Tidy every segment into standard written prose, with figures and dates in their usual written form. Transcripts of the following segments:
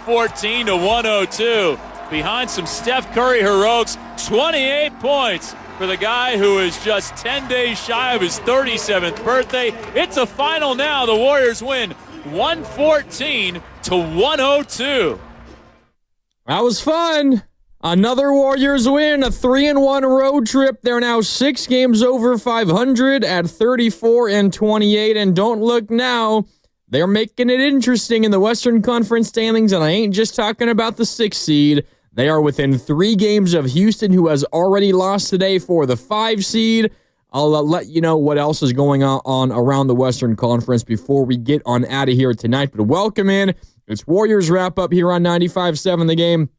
114 to 102. Behind some Steph Curry heroics, 28 points for the guy who is just 10 days shy of his 37th birthday. It's a final now. The Warriors win 114 to 102. That was fun. Another Warriors win, a 3-1 road trip. They're now 6 games over 500 at 34-28. And don't look now, they're making it interesting in the Western Conference standings. And I ain't just talking about the 6th seed. They are within 3 games of Houston, who has already lost today for the 5 seed. I'll let you know what else is going on around the Western Conference before we get on out of here tonight. But welcome in. It's Warriors wrap up here on 95.7 The Game.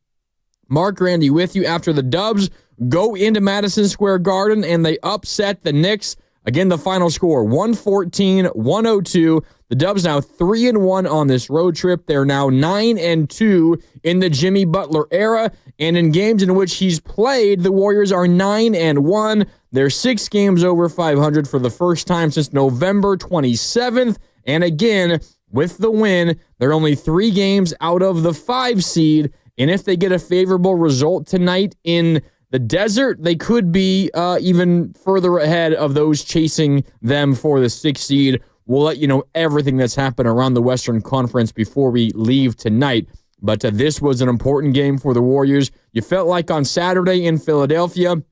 Mark Grandy with you after the Dubs go into Madison Square Garden and they upset the Knicks. Again, the final score, 114-102. The Dubs now 3-1 on this road trip. They're now 9-2 in the Jimmy Butler era. And in games in which he's played, the Warriors are 9-1. They're 6 games over 500 for the first time since November 27th. And again, with the win, they're only 3 games out of the 5 seed. And if they get a favorable result tonight in the desert, they could be even further ahead of those chasing them for the 6th seed. We'll let you know everything that's happened around the Western Conference before we leave tonight. But this was an important game for the Warriors. You felt like on Saturday in Philadelphia,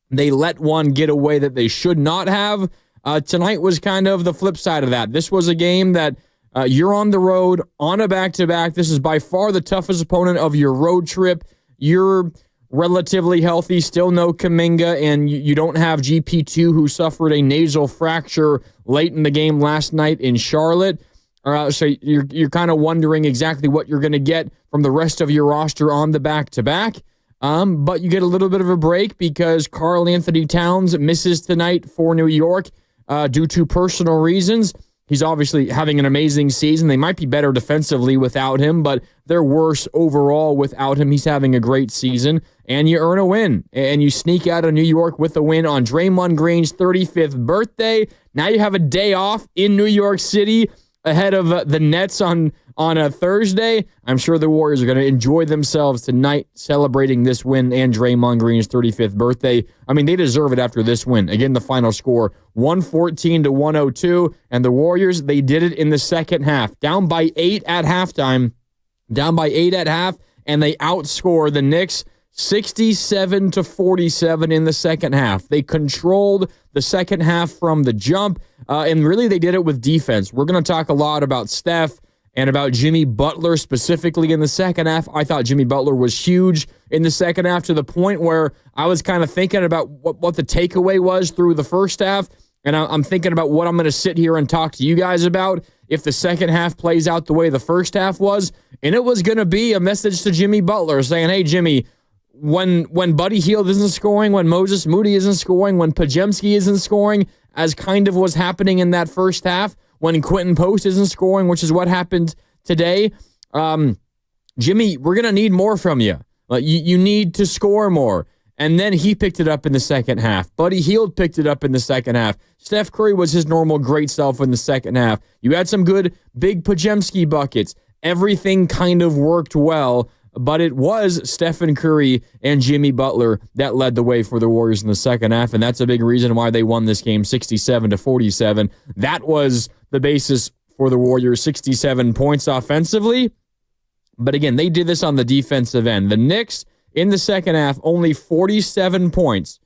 they let one get away that they should not have. Tonight was kind of the flip side of that. This was a game that you're on the road, on a back-to-back. This is by far the toughest opponent of your road trip. You're relatively healthy, still no Kuminga, and you don't have GP2, who suffered a nasal fracture late in the game last night in Charlotte. So you're kind of wondering exactly what you're going to get from the rest of your roster on the back-to-back. But you get a little bit of a break because Karl Anthony Towns misses tonight for New York due to personal reasons. He's obviously having an amazing season. They might be better defensively without him, but they're worse overall without him. He's having a great season, and you earn a win, and you sneak out of New York with a win on Draymond Green's 35th birthday. Now you have a day off in New York City ahead of the Nets on a Thursday. I'm sure the Warriors are going to enjoy themselves tonight celebrating this win and Draymond Green's 35th birthday. I mean, they deserve it after this win. Again, the final score, 114-102. And the Warriors, they did it in the second half. Down by 8 at halftime. Down by 8 at half. And they outscore the Knicks 67-47 in the second half. They controlled the second half from the jump. And really, they did it with defense. We're going to talk a lot about Steph and about Jimmy Butler specifically in the second half. I thought Jimmy Butler was huge in the second half to the point where I was kind of thinking about what the takeaway was through the first half. And I'm thinking about what I'm going to sit here and talk to you guys about if the second half plays out the way the first half was. And it was going to be a message to Jimmy Butler saying, hey, Jimmy, when Buddy Hield isn't scoring, when Moses Moody isn't scoring, when Podziemski isn't scoring, as kind of was happening in that first half, when Quentin Post isn't scoring, which is what happened today, Jimmy, we're going to need more from you. You need to score more. And then he picked it up in the second half. Buddy Hield picked it up in the second half. Steph Curry was his normal great self in the second half. You had some good big Podziemski buckets. Everything kind of worked well. But it was Stephen Curry and Jimmy Butler that led the way for the Warriors in the second half, and that's a big reason why they won this game 67-47. That was the basis for the Warriors, 67 points offensively. But again, they did this on the defensive end. The Knicks, in the second half, only 47 points,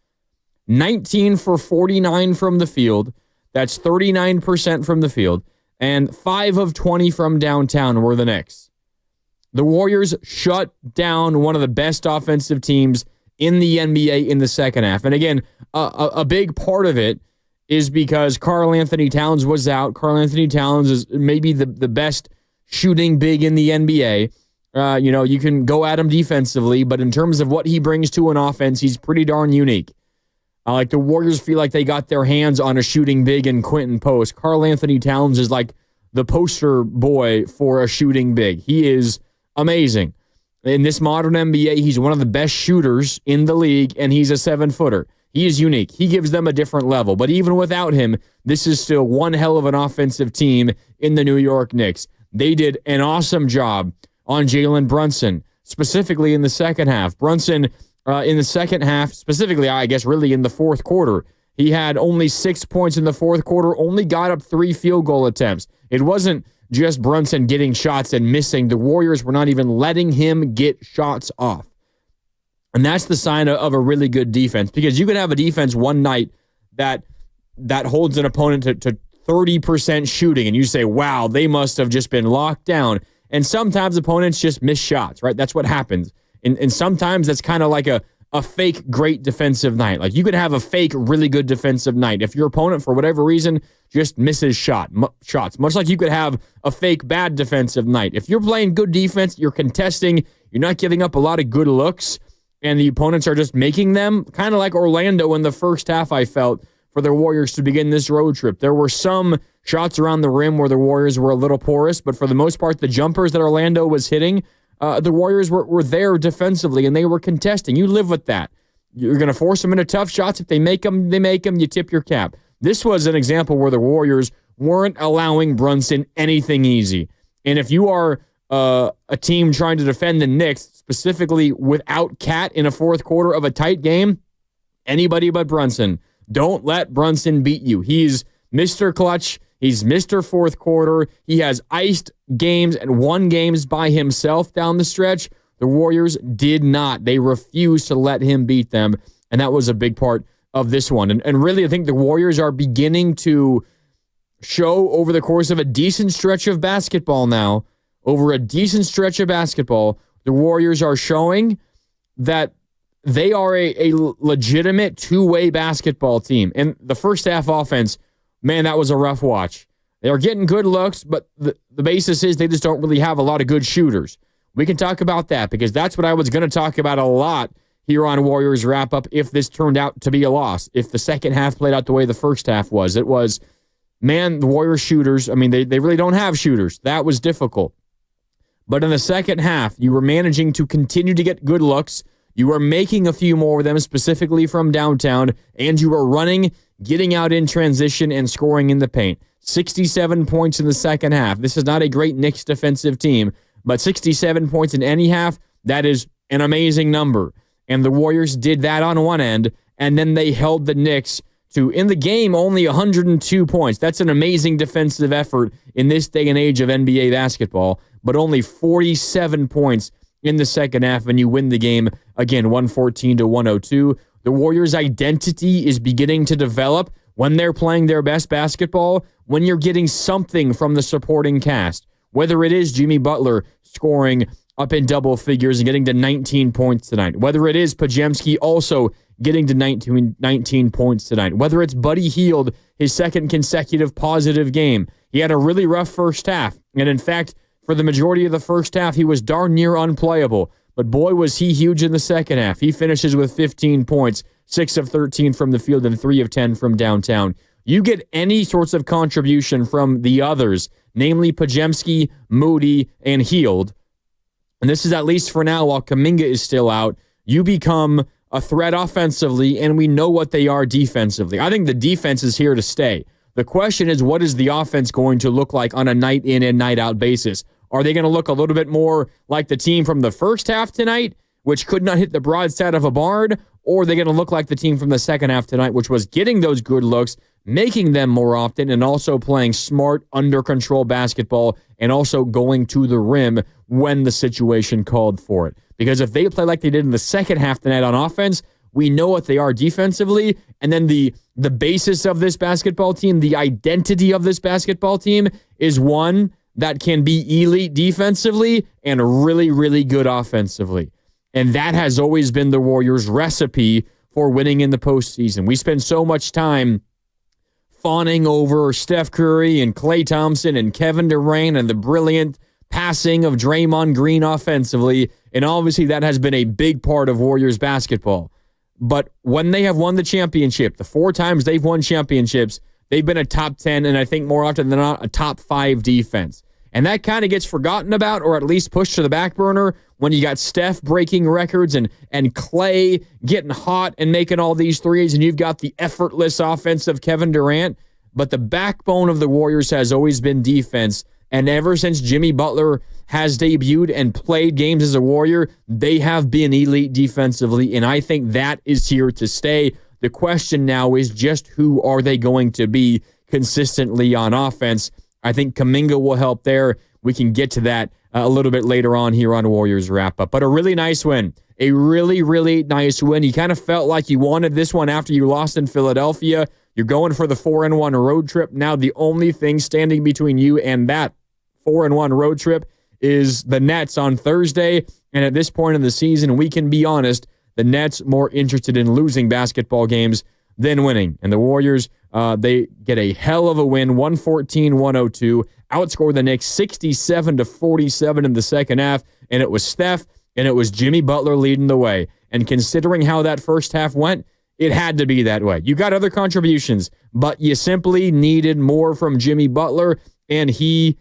19 for 49 from the field. That's 39% from the field, and 5 of 20 from downtown were the Knicks. The Warriors shut down one of the best offensive teams in the NBA in the second half. And again, a big part of it is because Karl Anthony Towns was out. Karl Anthony Towns is maybe the best shooting big in the NBA. You can go at him defensively, but in terms of what he brings to an offense, he's pretty darn unique. Like the Warriors feel like they got their hands on a shooting big in Quentin Post. Karl Anthony Towns is like the poster boy for a shooting big. He is amazing. In this modern NBA, he's one of the best shooters in the league, and he's a 7-footer. He is unique. He gives them a different level. But even without him, this is still one hell of an offensive team in the New York Knicks. They did an awesome job on Jalen Brunson, specifically in the second half. Brunson, in the second half, specifically, I guess, really in the fourth quarter, he had only 6 points in the fourth quarter, only got up 3 field goal attempts. It wasn't just Brunson getting shots and missing. The Warriors were not even letting him get shots off. And that's the sign of a really good defense, because you can have a defense one night that holds an opponent to 30% shooting, and you say, wow, they must have just been locked down. And sometimes opponents just miss shots, right? That's what happens. And sometimes that's kind of like a fake great defensive night. Like, you could have a fake really good defensive night if your opponent, for whatever reason, just misses shots. Much like you could have a fake bad defensive night. If you're playing good defense, you're contesting, you're not giving up a lot of good looks, and the opponents are just making them, kind of like Orlando in the first half, I felt, for the Warriors to begin this road trip. There were some shots around the rim where the Warriors were a little porous, but for the most part, the jumpers that Orlando was hitting, the Warriors were there defensively, and they were contesting. You live with that. You're going to force them into tough shots. If they make them, they make them. You tip your cap. This was an example where the Warriors weren't allowing Brunson anything easy. And if you are a team trying to defend the Knicks, specifically without Cat in a fourth quarter of a tight game, anybody but Brunson. Don't let Brunson beat you. He's Mr. Clutch. He's Mr. Fourth Quarter. He has iced games and won games by himself down the stretch. The Warriors did not. They refused to let him beat them, and that was a big part of this one. And really, I think the Warriors are beginning to show over the course of a decent stretch of basketball now, the Warriors are showing that they are a legitimate two-way basketball team. And the first half offense, man, that was a rough watch. They are getting good looks, but the basis is they just don't really have a lot of good shooters. We can talk about that, because that's what I was going to talk about a lot here on Warriors Wrap-Up if this turned out to be a loss. If the second half played out the way the first half was. It was, man, the Warriors shooters, I mean, they really don't have shooters. That was difficult. But in the second half, you were managing to continue to get good looks. You were making a few more of them, specifically from downtown, and you were running, getting out in transition, and scoring in the paint. 67 points in the second half. This is not a great Knicks defensive team, but 67 points in any half, that is an amazing number. And the Warriors did that on one end, and then they held the Knicks to, in the game, only 102 points. That's an amazing defensive effort in this day and age of NBA basketball, but only 47 points in the second half, and you win the game, again, 114-102. The Warriors' identity is beginning to develop when they're playing their best basketball, when you're getting something from the supporting cast, whether it is Jimmy Butler scoring up in double figures and getting to 19 points tonight, whether it is Podziemski also getting to 19 points tonight, whether it's Buddy Hield, his second consecutive positive game. He had a really rough first half, and in fact, for the majority of the first half, he was darn near unplayable. But boy, was he huge in the second half. He finishes with 15 points, 6 of 13 from the field, and 3 of 10 from downtown. You get any sorts of contribution from the others, namely Podziemski, Moody, and Hield, and this is at least for now while Kuminga is still out, you become a threat offensively, and we know what they are defensively. I think the defense is here to stay. The question is, what is the offense going to look like on a night in and night out basis? Are they going to look a little bit more like the team from the first half tonight, which could not hit the broadside of a barn? Or are they going to look like the team from the second half tonight, which was getting those good looks, making them more often, and also playing smart, under-control basketball, and also going to the rim when the situation called for it? Because if they play like they did in the second half tonight on offense, we know what they are defensively, and then the basis of this basketball team, the identity of this basketball team is one that can be elite defensively and really, really good offensively. And that has always been the Warriors' recipe for winning in the postseason. We spend so much time fawning over Steph Curry and Klay Thompson and Kevin Durant and the brilliant passing of Draymond Green offensively, and obviously that has been a big part of Warriors basketball. But when they have won the championship, the 4 times they've won championships, they've been a top 10, and I think more often than not, a top 5 defense. And that kind of gets forgotten about, or at least pushed to the back burner, when you got Steph breaking records and Klay getting hot and making all these threes, and you've got the effortless offense of Kevin Durant. But the backbone of the Warriors has always been defense, And ever since Jimmy Butler has debuted and played games as a Warrior, they have been elite defensively, and I think that is here to stay. The question now is just who are they going to be consistently on offense? I think Kuminga will help there. We can get to that a little bit later on here on Warriors Wrap-Up. But a really nice win. A really, really nice win. You kind of felt like you wanted this one after you lost in Philadelphia. You're going for the 4-1 road trip. Now the only thing standing between you and that 4-1 road trip is the Nets on Thursday. And at this point in the season, we can be honest, the Nets more interested in losing basketball games than winning. And the Warriors, they get a hell of a win, 114-102, outscore the Knicks 67-47 in the second half. And it was Steph and it was Jimmy Butler leading the way. And considering how that first half went, it had to be that way. You got other contributions, but you simply needed more from Jimmy Butler, and he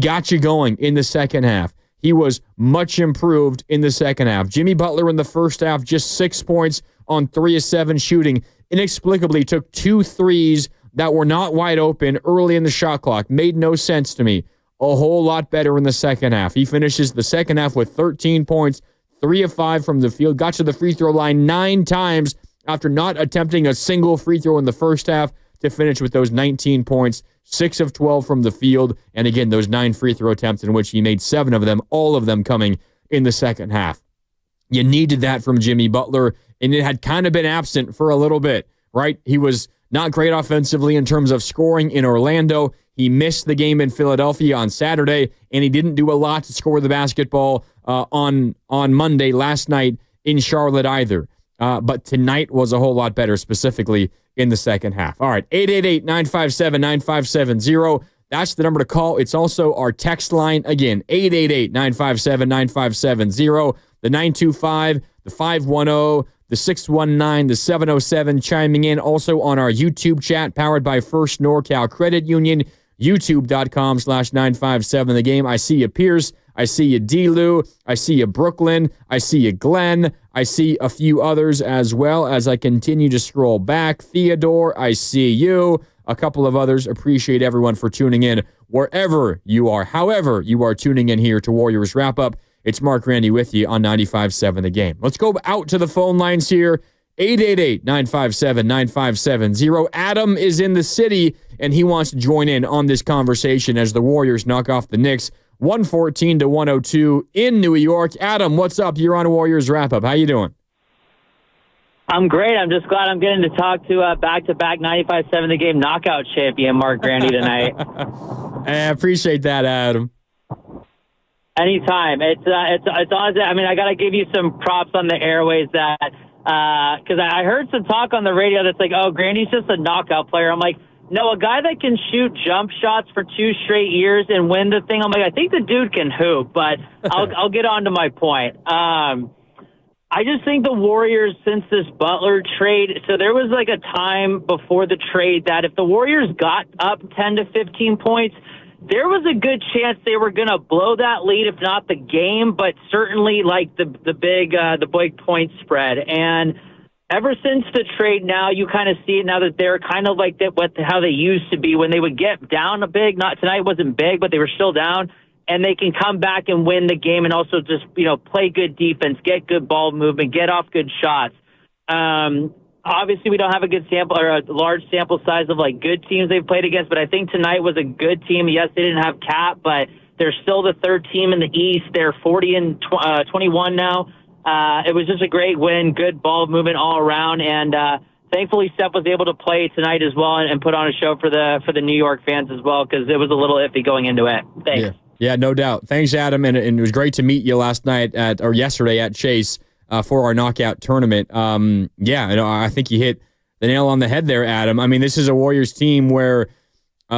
got you going in the second half. He was much improved in the second half. Jimmy Butler in the first half, just 6 points on 3 of 7 shooting, inexplicably took 2 threes that were not wide open early in the shot clock. Made no sense to me. A whole lot better in the second half. He finishes the second half with 13 points, 3 of 5 from the field, got to the free throw line 9 times after not attempting a single free throw in the first half to finish with those 19 points, 6 of 12 from the field, and again, those 9 free throw attempts in which he made 7 of them, all of them coming in the second half. You needed that from Jimmy Butler, and it had kind of been absent for a little bit, right? He was not great offensively in terms of scoring in Orlando. He missed the game in Philadelphia on Saturday, and he didn't do a lot to score the basketball on Monday last night in Charlotte either. But tonight was a whole lot better, specifically in the second half. All right, 888-957-9570. That's the number to call. It's also our text line. Again, 888-957-9570. The 925, the 510, the 619, the 707 chiming in. Also on our YouTube chat, powered by First NorCal Credit Union, youtube.com/957 the game. I see you, Pierce. I see you, D-Lou. I see you, Brooklyn. I see you, Glenn. I see a few others as well as I continue to scroll back. Theodore, I see you. A couple of others. Appreciate everyone for tuning in wherever you are, however you are tuning in here to Warriors Wrap-Up. It's Mark Grandy with you on 95.7 The Game. Let's go out to the phone lines here. 888-957-9570. Adam is in the city, and he wants to join in on this conversation as the Warriors knock off the Knicks 114-102 in New York. Adam, what's up? You're on Warriors Wrap-Up. How you doing? I'm great. I'm just glad I'm getting to talk to back-to-back 95.7 The Game knockout champion Mark Grandy tonight. I appreciate that, Adam. Anytime. It's honestly, I mean, I got to give you some props on the airways that because I heard some talk on the radio that's like, oh, Grandy's just a knockout player. I'm like, no, a guy that can shoot jump shots for 2 straight years and win the thing. I'm like, I think the dude can hoop, but I'll get on to my point. I just think the Warriors, since this Butler trade, so there was like a time before the trade that if the Warriors got up 10 to 15 points, there was a good chance they were going to blow that lead, if not the game, but certainly like the big point spread. And ever since the trade, now you kind of see it now that they're kind of like how they used to be when they would get down a big. Not tonight wasn't big, but they were still down, and they can come back and win the game, and also just play good defense, get good ball movement, get off good shots. Obviously, we don't have a good sample or a large sample size of like good teams they've played against, but I think tonight was a good team. Yes, they didn't have Cap, but they're still the third team in the East. They're 40-21 now. It was just a great win, good ball movement all around, and thankfully Steph was able to play tonight as well and put on a show for the New York fans as well, because it was a little iffy going into it. Thanks. Yeah, no doubt. Thanks, Adam, and it was great to meet you yesterday at Chase. For our knockout tournament. I think you hit the nail on the head there, Adam. I mean, this is a Warriors team where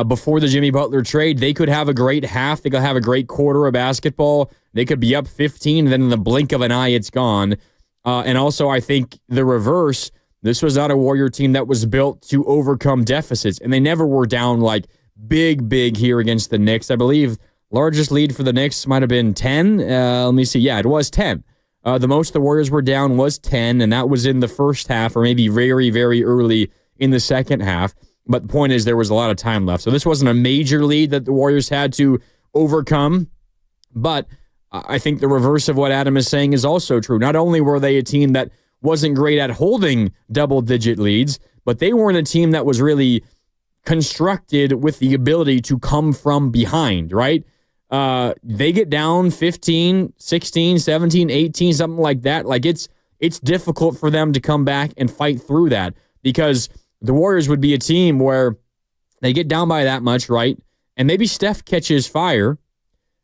before the Jimmy Butler trade, they could have a great half. They could have a great quarter of basketball. They could be up 15, and then in the blink of an eye, it's gone. And also, I think the reverse, this was not a Warrior team that was built to overcome deficits, and they never were down like big here against the Knicks. I believe largest lead for the Knicks might have been 10. Let me see. Yeah, it was 10. The most the Warriors were down was 10, and that was in the first half or maybe very, very early in the second half. But the point is there was a lot of time left. So this wasn't a major lead that the Warriors had to overcome. But I think the reverse of what Adam is saying is also true. Not only were they a team that wasn't great at holding double-digit leads, but they weren't a team that was really constructed with the ability to come from behind, right? They get down 15, 16, 17, 18, something like that. Like it's difficult for them to come back and fight through that, because the Warriors would be a team where they get down by that much, right? And maybe Steph catches fire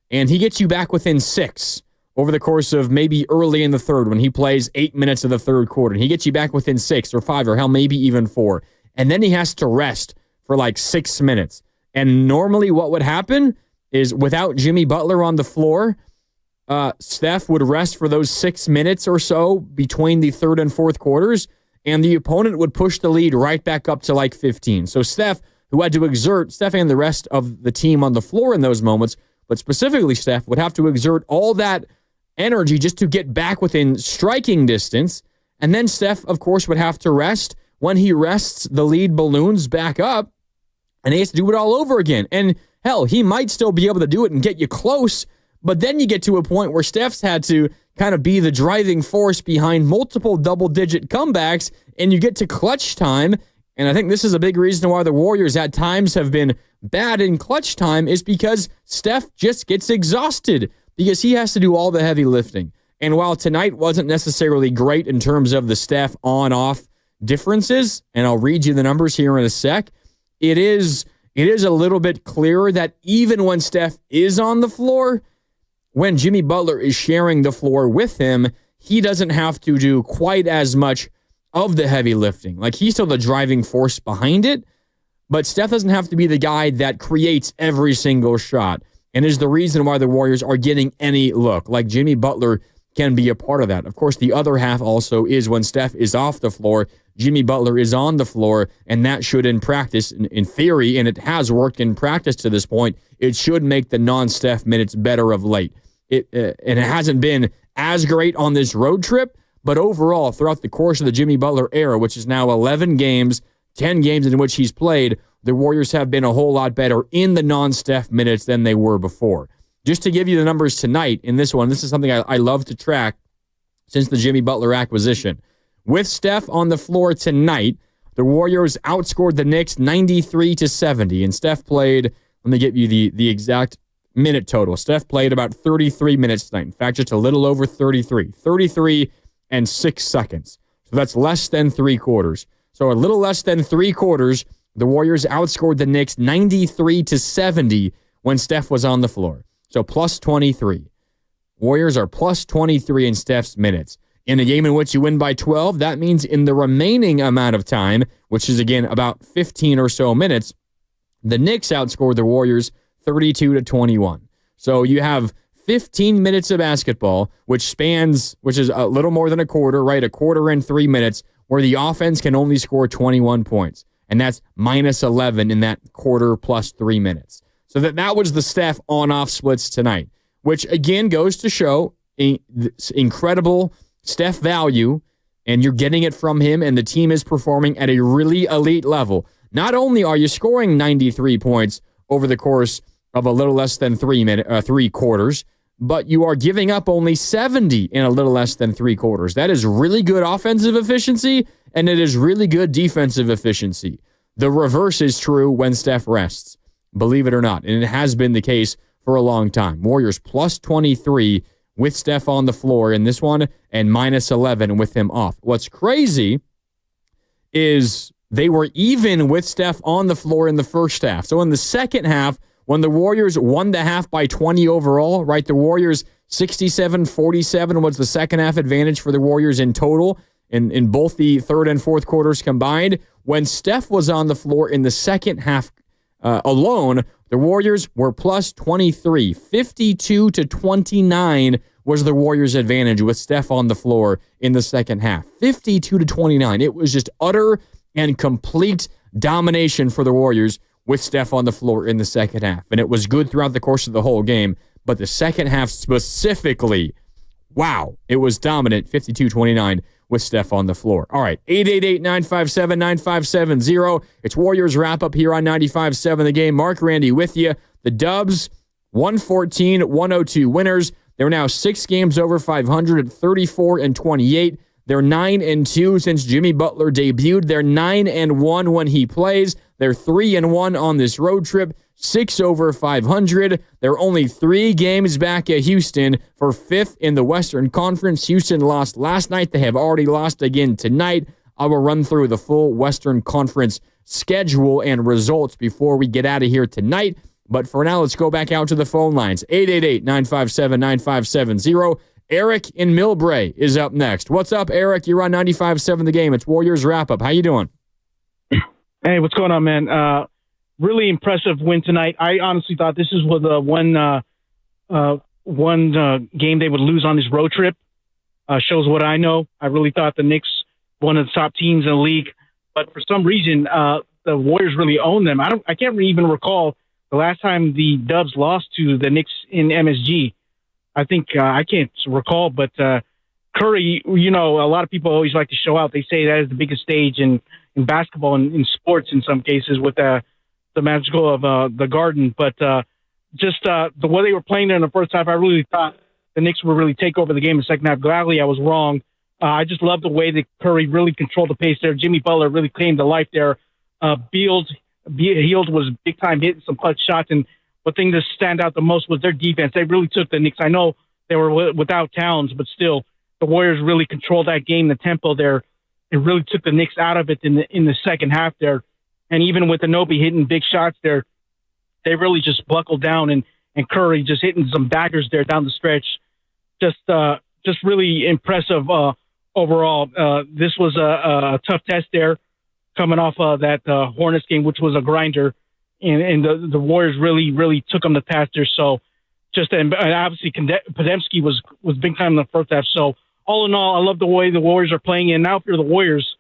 and he gets you back within 6 over the course of maybe early in the third when he plays 8 minutes of the third quarter. And he gets you back within 6 or 5 or hell, maybe even 4. And then he has to rest for like 6 minutes. And normally what would happen is without Jimmy Butler on the floor, Steph would rest for those 6 minutes or so between the third and fourth quarters, and the opponent would push the lead right back up to like 15. So Steph, who had to exert, Steph and the rest of the team on the floor in those moments, but specifically Steph, would have to exert all that energy just to get back within striking distance. And then Steph, of course, would have to rest. When he rests, the lead balloons back up, and he has to do it all over again. And hell, he might still be able to do it and get you close, but then you get to a point where Steph's had to kind of be the driving force behind multiple double-digit comebacks, and you get to clutch time. And I think this is a big reason why the Warriors at times have been bad in clutch time, is because Steph just gets exhausted because he has to do all the heavy lifting. And while tonight wasn't necessarily great in terms of the Steph on-off differences, and I'll read you the numbers here in a sec, it is a little bit clearer that even when Steph is on the floor, when Jimmy Butler is sharing the floor with him, he doesn't have to do quite as much of the heavy lifting. Like, he's still the driving force behind it, but Steph doesn't have to be the guy that creates every single shot, and is the reason why the Warriors are getting any look. Like, Jimmy Butler can be a part of that. Of course, the other half also is when Steph is off the floor, Jimmy Butler is on the floor, and that should, in practice, in theory, and it has worked in practice to this point, it should make the non-Steph minutes better of late. And it hasn't been as great on this road trip, but overall, throughout the course of the Jimmy Butler era, which is now 11 games, 10 games in which he's played, the Warriors have been a whole lot better in the non-Steph minutes than they were before. Just to give you the numbers tonight in this one, this is something I love to track since the Jimmy Butler acquisition. With Steph on the floor tonight, the Warriors outscored the Knicks 93-70, and Steph played, let me get you the exact minute total. Steph played about 33 minutes tonight. In fact, just a little over 33 and 6 seconds. So that's less than 3 quarters. So a little less than 3 quarters, the Warriors outscored the Knicks 93-70 when Steph was on the floor. So plus 23. Warriors are plus 23 in Steph's minutes. In a game in which you win by 12, that means in the remaining amount of time, which is, again, about 15 or so minutes, the Knicks outscored the Warriors 32-21. So you have 15 minutes of basketball, which is a little more than a quarter, right? A quarter and 3 minutes, where the offense can only score 21 points. And that's minus 11 in that quarter plus 3 minutes. So that was the Steph on-off splits tonight, which again goes to show incredible Steph value, and you're getting it from him, and the team is performing at a really elite level. Not only are you scoring 93 points over the course of a little less than 3 quarters, but you are giving up only 70 in a little less than 3 quarters. That is really good offensive efficiency, and it is really good defensive efficiency. The reverse is true when Steph rests, believe it or not, and it has been the case for a long time. Warriors plus 23 with Steph on the floor in this one, and minus 11 with him off. What's crazy is they were even with Steph on the floor in the first half. So in the second half, when the Warriors won the half by 20 overall, right, the Warriors 67-47 was the second half advantage for the Warriors in total, in both the third and fourth quarters combined. When Steph was on the floor in the second half alone, the Warriors were plus 23. 52-29 was the Warriors' advantage with Steph on the floor in the second half. 52-29. It was just utter and complete domination for the Warriors with Steph on the floor in the second half. And it was good throughout the course of the whole game, but the second half specifically, wow, it was dominant, 52-29 with Steph on the floor. All right, 888-957-9570. It's Warriors wrap-up here on 95.7 The Game. Mark Grandy with you. The Dubs 114-102 winners. They're now 6 games over 500 at 34-28. They're 9-2 since Jimmy Butler debuted. They're 9-1 when he plays. They're 3-1 on this road trip, 6 over 500. They're only 3 games back at Houston for 5th in the Western Conference. Houston lost last night. They have already lost again tonight. I will run through the full Western Conference schedule and results before we get out of here tonight. But for now, let's go back out to the phone lines. 888-957-9570. Eric in Millbrae is up next. What's up, Eric? You're on 95.7 The Game. It's Warriors Wrap-Up. How you doing? Hey, what's going on, man? Really impressive win tonight. I honestly thought this is one game they would lose on this road trip. Shows what I know. I really thought the Knicks, one of the top teams in the league, but for some reason, the Warriors really own them. I can't even recall the last time the Dubs lost to the Knicks in MSG. I think I can't recall, but Curry, a lot of people always like to show out. They say that is the biggest stage in basketball and in sports in some cases with the magical of the Garden. But just the way they were playing there in the first half, I really thought the Knicks would really take over the game in the second half. Gladly, I was wrong. I just love the way that Curry really controlled the pace there. Jimmy Butler really came to life there. Hield was big-time hitting some clutch shots, and the thing that stand out the most was their defense. They really took the Knicks. I know they were without Towns, but still, the Warriors really controlled that game, the tempo there. It really took the Knicks out of it in the second half there. And even with Anunoby hitting big shots there, they really just buckled down, and Curry just hitting some daggers there down the stretch. Just really impressive overall. This was a tough test there coming off that Hornets game, which was a grinder. And the Warriors really took them to task there. So and obviously Podziemski was big time in the first half. So all in all, I love the way the Warriors are playing. And now if you're the Warriors,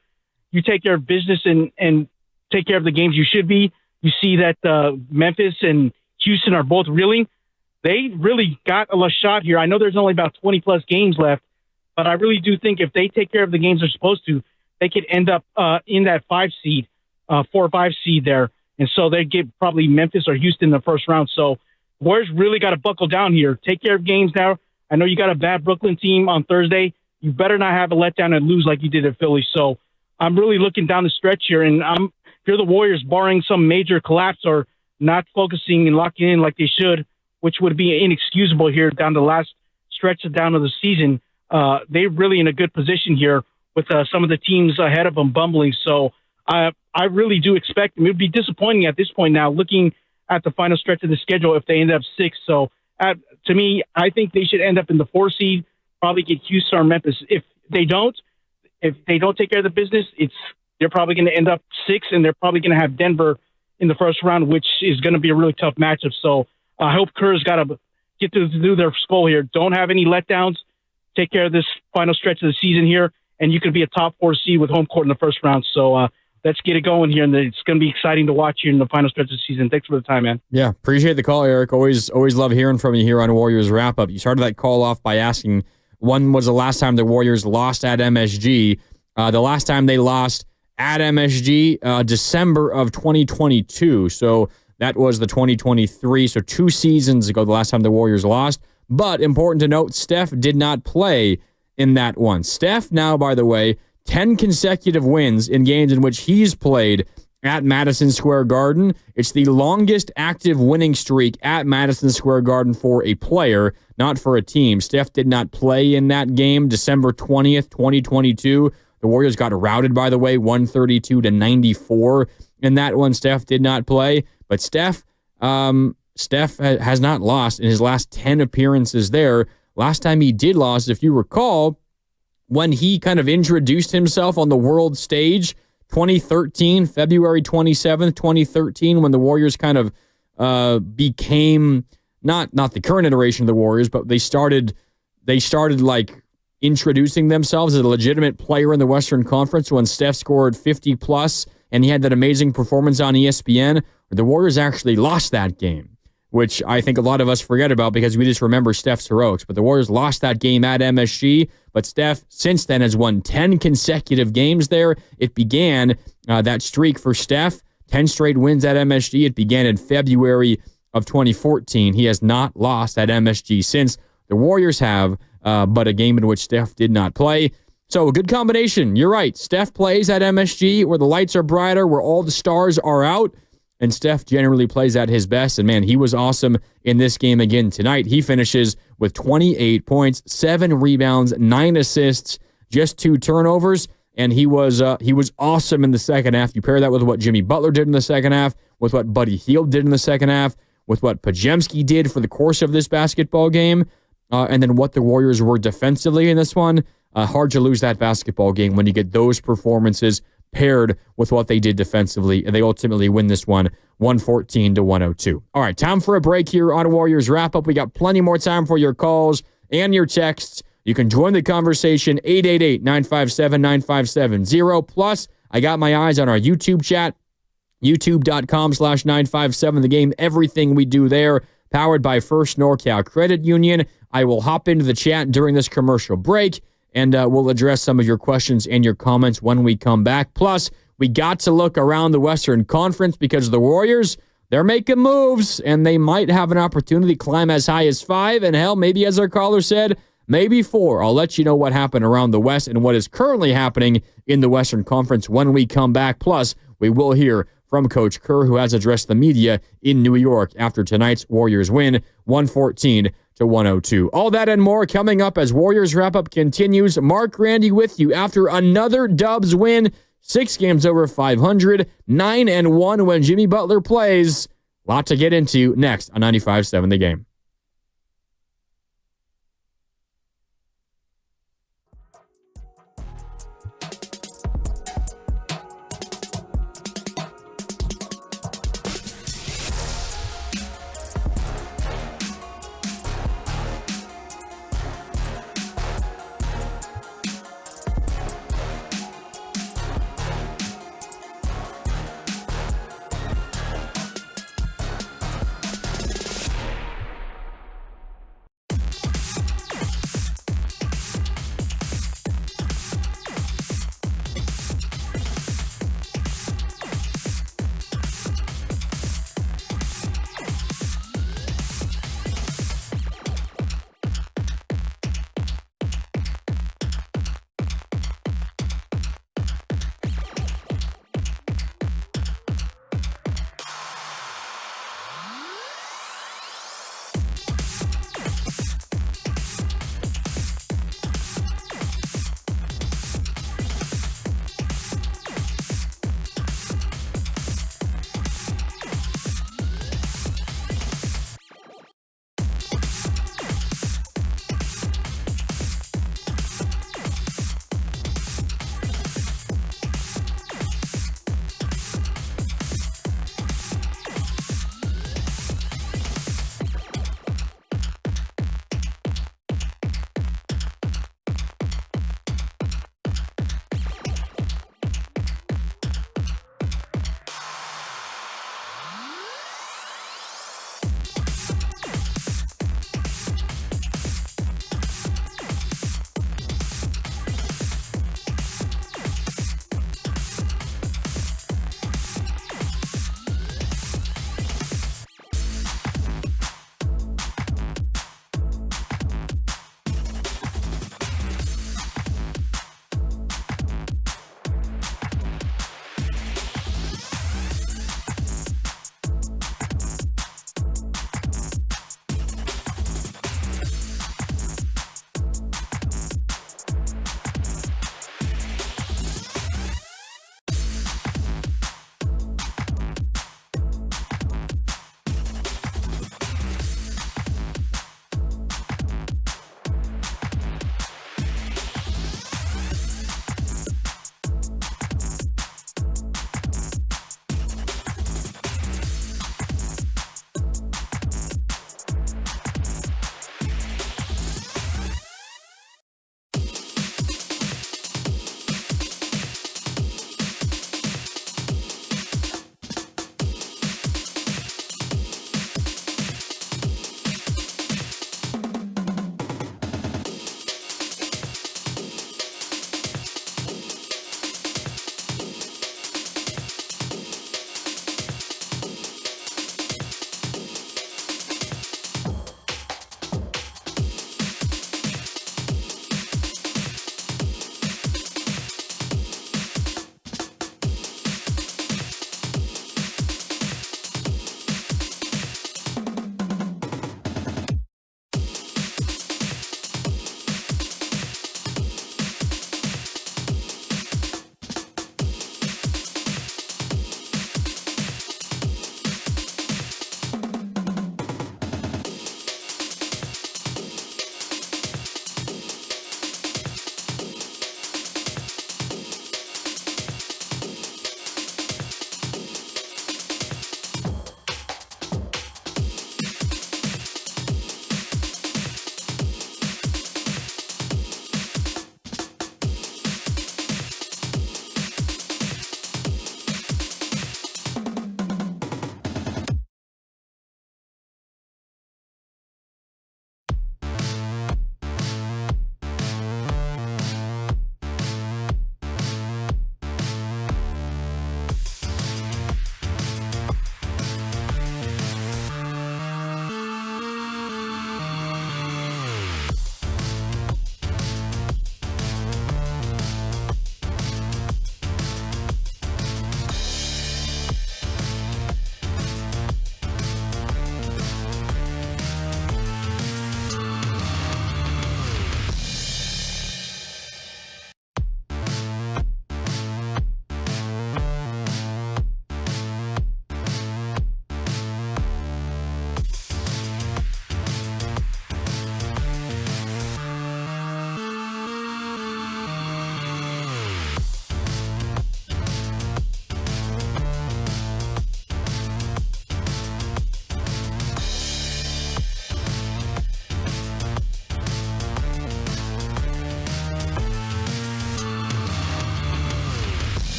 you take care of business and take care of the games you should be. You see that Memphis and Houston are both reeling. They really got a shot here. I know there's only about 20-plus games left, but I really do think if they take care of the games they're supposed to, they could end up in that 4 or 5 seed there. And so they get probably Memphis or Houston in the first round. So Warriors really got to buckle down here. Take care of games now. I know you got a bad Brooklyn team on Thursday. You better not have a letdown and lose like you did at Philly. So I'm really looking down the stretch here. And if you're the Warriors, barring some major collapse or not focusing and locking in like they should, which would be inexcusable here down the last stretch down of the season, they're really in a good position here with some of the teams ahead of them bumbling. So I really do expect them. It would be disappointing at this point now, looking at the final stretch of the schedule if they end up 6th. So to me, I think they should end up in the 4 seed, probably get Houston or Memphis. If they don't take care of the business, they're probably going to end up 6th, and they're probably going to have Denver in the first round, which is going to be a really tough matchup. So I hope Kerr's got to get to do their skull here. Don't have any letdowns. Take care of this final stretch of the season here, and you could be a top 4 seed with home court in the first round. So let's get it going here, and it's going to be exciting to watch here in the final stretch of the season. Thanks for the time, man. Yeah, appreciate the call, Eric. Always love hearing from you here on Warriors Wrap-Up. You started that call off by asking, when was the last time the Warriors lost at MSG? The last time they lost at MSG, December of 2022. So that was the 2023. So 2 seasons ago, the last time the Warriors lost. But important to note, Steph did not play in that one. Steph now, by the way, 10 consecutive wins in games in which he's played at Madison Square Garden. It's the longest active winning streak at Madison Square Garden for a player, not for a team. Steph did not play in that game, December 20th, 2022. The Warriors got routed, by the way, 132-94. In that one, Steph did not play. But Steph has not lost in his last 10 appearances there. Last time he did lose, if you recall, when he kind of introduced himself on the world stage, 2013, February 27th, 2013, when the Warriors kind of became not the current iteration of the Warriors, but they started like introducing themselves as a legitimate player in the Western Conference when Steph scored 50+ and he had that amazing performance on ESPN. The Warriors actually lost that game, which I think a lot of us forget about because we just remember Steph's heroics. But the Warriors lost that game at MSG, but Steph since then has won 10 consecutive games there. It began, that streak for Steph, 10 straight wins at MSG. It began in February of 2014. He has not lost at MSG since. The Warriors have, but a game in which Steph did not play. So a good combination. You're right. Steph plays at MSG where the lights are brighter, where all the stars are out, and Steph generally plays at his best. And man, he was awesome in this game again tonight. He finishes with 28 points, 7 rebounds, 9 assists, just 2 turnovers, and he was awesome in the second half. You pair that with what Jimmy Butler did in the second half, with what Buddy Hield did in the second half, with what Pajemski did for the course of this basketball game, and then what the Warriors were defensively in this one. Hard to lose that basketball game when you get those performances paired with what they did defensively, and they ultimately win this one 114-102. All right, time for a break here on Warriors Wrap-Up. We got plenty more time for your calls and your texts. You can join the conversation, 888-957-9570. Plus, I got my eyes on our YouTube chat, youtube.com/957 The Game. Everything we do there, powered by First NorCal Credit Union. I will hop into the chat during this commercial break, and we'll address some of your questions and your comments when we come back. Plus, we got to look around the Western Conference because the Warriors, they're making moves, and they might have an opportunity to climb as high as 5, and hell, maybe as our caller said, maybe 4. I'll let you know what happened around the West and what is currently happening in the Western Conference when we come back. Plus, we will hear from Coach Kerr, who has addressed the media in New York after tonight's Warriors win, 114-102. All that and more coming up as Warriors Wrap-Up continues. Mark Grandy with you after another Dubs win, 6 games over 500, 9-1 when Jimmy Butler plays. Lot to get into next on 95.7 The Game.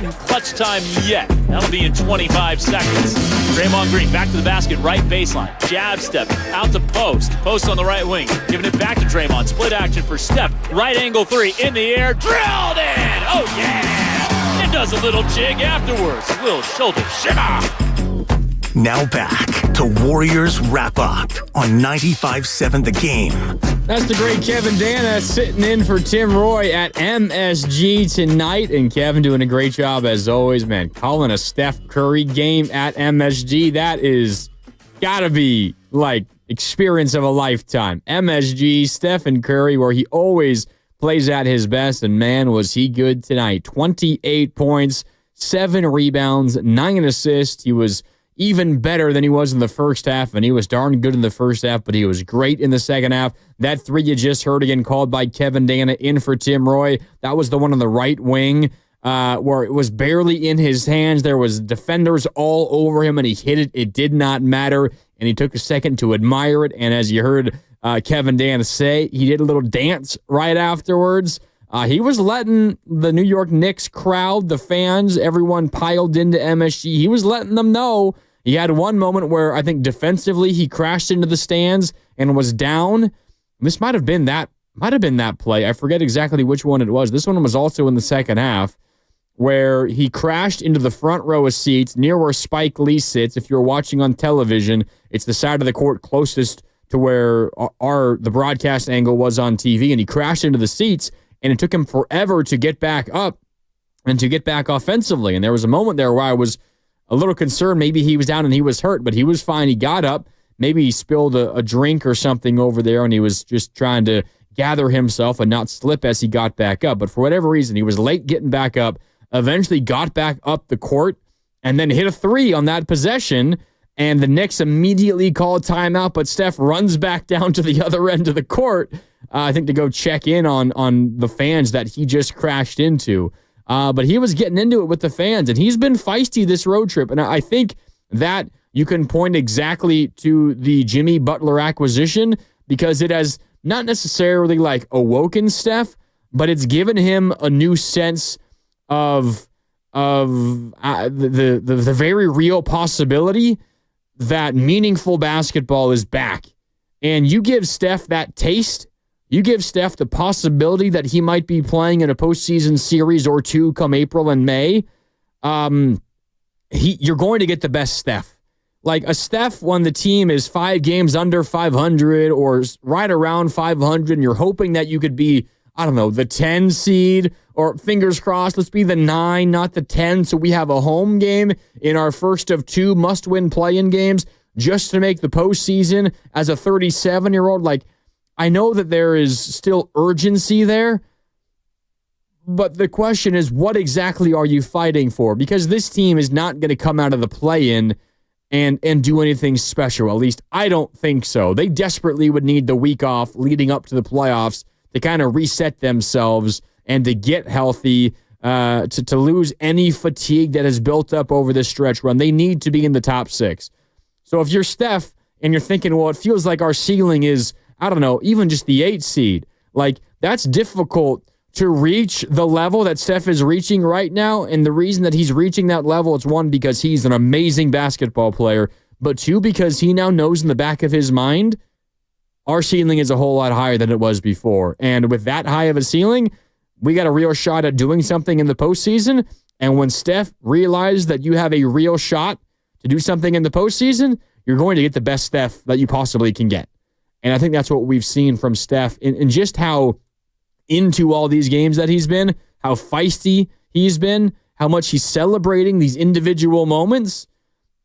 not in clutch time yet. That'll be in 25 seconds. Draymond Green back to the basket, right baseline. Jab step, out to post. Post on the right wing. Giving it back to Draymond. Split action for Steph. Right angle three, in the air. Drilled in! Oh, yeah! And does a little jig afterwards. A little shoulder shimmer. Now back to Warriors Wrap Up on 95.7 The Game. That's the great Kevin Dana sitting in for Tim Roy at MSG tonight. And Kevin doing a great job as always, man. Calling a Steph Curry game at MSG. That is gotta be like experience of a lifetime. MSG, Stephen Curry, where he always plays at his best. And man, was he good tonight. 28 points, 7 rebounds, 9 assists. He was even better than he was in the first half, and he was darn good in the first half, but he was great in the second half. That three you just heard again called by Kevin Dana in for Tim Roy. That was the one on the right wing where it was barely in his hands. There was defenders all over him, and he hit it. It did not matter, and he took a second to admire it, and as you heard Kevin Dana say, he did a little dance right afterwards. He was letting the New York Knicks crowd, the fans, everyone piled into MSG. He was letting them know. He had one moment where I think defensively he crashed into the stands and was down. This might have been that play. I forget exactly which one it was. This one was also in the second half where he crashed into the front row of seats near where Spike Lee sits. If you're watching on television, it's the side of the court closest to where the broadcast angle was on TV, and he crashed into the seats, and it took him forever to get back up and to get back offensively. And there was a moment there where I was a little concerned. Maybe he was down and he was hurt, but he was fine. He got up. Maybe he spilled a drink or something over there, and he was just trying to gather himself and not slip as he got back up. But for whatever reason, he was late getting back up, eventually got back up the court, and then hit a three on that possession, and the Knicks immediately called timeout, but Steph runs back down to the other end of the court, I think to go check in on the fans that he just crashed into. But he was getting into it with the fans, and he's been feisty this road trip. And I think that you can point exactly to the Jimmy Butler acquisition because it has not necessarily like awoken Steph, but it's given him a new sense of the very real possibility that meaningful basketball is back. And you give Steph that taste. You give Steph the possibility that he might be playing in a postseason series or two come April and May. You're going to get the best Steph. Like a Steph when the team is 5 games under 500 or right around 500, and you're hoping that you could be, I don't know, the 10 seed, or fingers crossed, let's be the 9, not the 10, so we have a home game in our first of 2 must-win play-in games just to make the postseason as a 37-year-old. Like, I know that there is still urgency there, but the question is, what exactly are you fighting for? Because this team is not going to come out of the play-in and do anything special. At least I don't think so. They desperately would need the week off leading up to the playoffs to kind of reset themselves and to get healthy, to lose any fatigue that has built up over this stretch run. They need to be in the top 6. So if you're Steph and you're thinking, well, it feels like our ceiling is, I don't know, even just the 8 seed, like that's difficult to reach the level that Steph is reaching right now. And the reason that he's reaching that level, it's 1, because he's an amazing basketball player, but 2, because he now knows in the back of his mind, our ceiling is a whole lot higher than it was before. And with that high of a ceiling, we got a real shot at doing something in the postseason. And when Steph realizes that you have a real shot to do something in the postseason, you're going to get the best Steph that you possibly can get. And I think that's what we've seen from Steph in just how into all these games that he's been, how feisty he's been, how much he's celebrating these individual moments.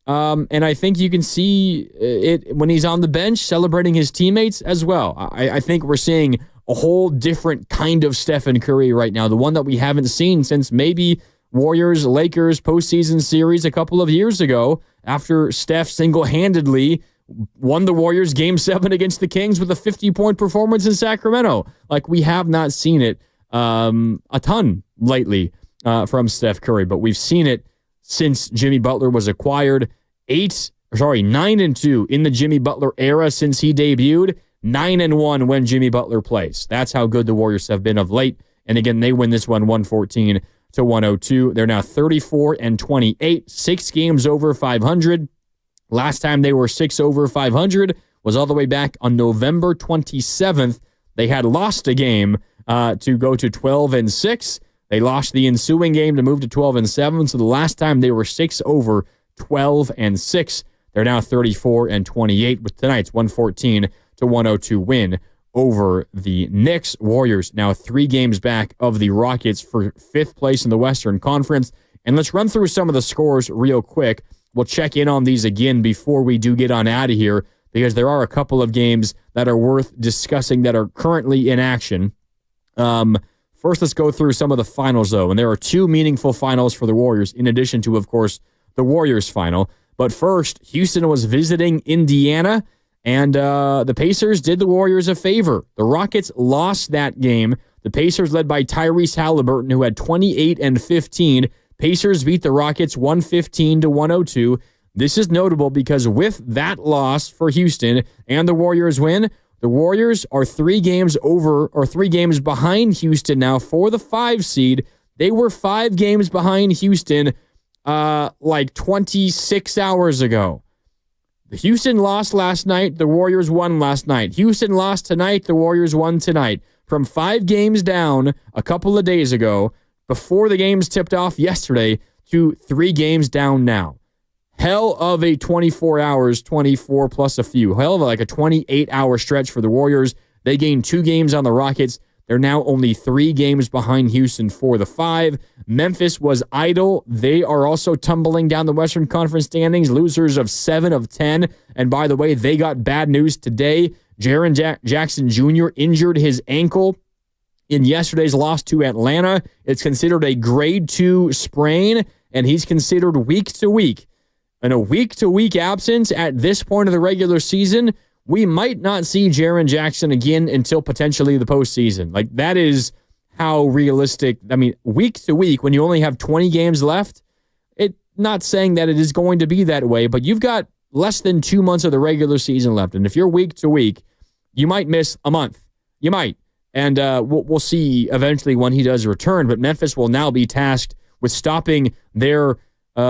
And I think you can see it when he's on the bench celebrating his teammates as well. I think we're seeing a whole different kind of Stephen Curry right now, the one that we haven't seen since maybe Warriors-Lakers postseason series a couple of years ago after Steph single-handedly won the Warriors Game 7 against the Kings with a 50-point performance in Sacramento. Like, we have not seen it a ton lately from Steph Curry, but we've seen it since Jimmy Butler was acquired. 9-2 in the Jimmy Butler era since he debuted, 9-1 when Jimmy Butler plays. That's how good the Warriors have been of late. And again, they win this one 114-105. to 102. They're now 34-28, 6 games over 500. Last time they were 6 over 500 was all the way back on November 27th. They had lost a game to go to 12-6. They lost the ensuing game to move to 12-7. So the last time they were 6 over 12-6. They're now 34-28 with tonight's 114-102 win over the Knicks. Warriors now 3 games back of the Rockets for 5th place in the Western Conference. And let's run through some of the scores real quick. We'll check in on these again before we do get on out of here, because there are a couple of games that are worth discussing that are currently in action. First, let's go through some of the finals, though. And there are 2 meaningful finals for the Warriors, in addition to, of course, the Warriors final. But first, Houston was visiting Indiana, and the Pacers did the Warriors a favor. The Rockets lost that game. The Pacers, led by Tyrese Halliburton, who had 28 and 15. Pacers beat the Rockets 115-102. This is notable because with that loss for Houston and the Warriors win, the Warriors are 3 games over, or 3 games behind Houston now for the 5 seed. They were 5 games behind Houston like 26 hours ago. Houston lost last night. The Warriors won last night. Houston lost tonight. The Warriors won tonight. From 5 games down a couple of days ago, before the games tipped off yesterday, to 3 games down now. Hell of a 24 hours, 24 plus a few. Hell of like a 28-hour stretch for the Warriors. They gained 2 games on the Rockets. They're now only 3 games behind Houston for the 5. Memphis was idle. They are also tumbling down the Western Conference standings, losers of 7 of 10. And by the way, they got bad news today. Jaren Jackson Jr. injured his ankle in yesterday's loss to Atlanta. It's considered a grade 2 sprain, and he's considered week to week. In a week-to-week absence at this point of the regular season, we might not see Jaren Jackson again until potentially the postseason. Like, that is how realistic. I mean, week to week, when you only have 20 games left, not saying that it is going to be that way, but you've got less than 2 months of the regular season left. And if you're week to week, you might miss a month. You might. And we'll see eventually when he does return. But Memphis will now be tasked with stopping their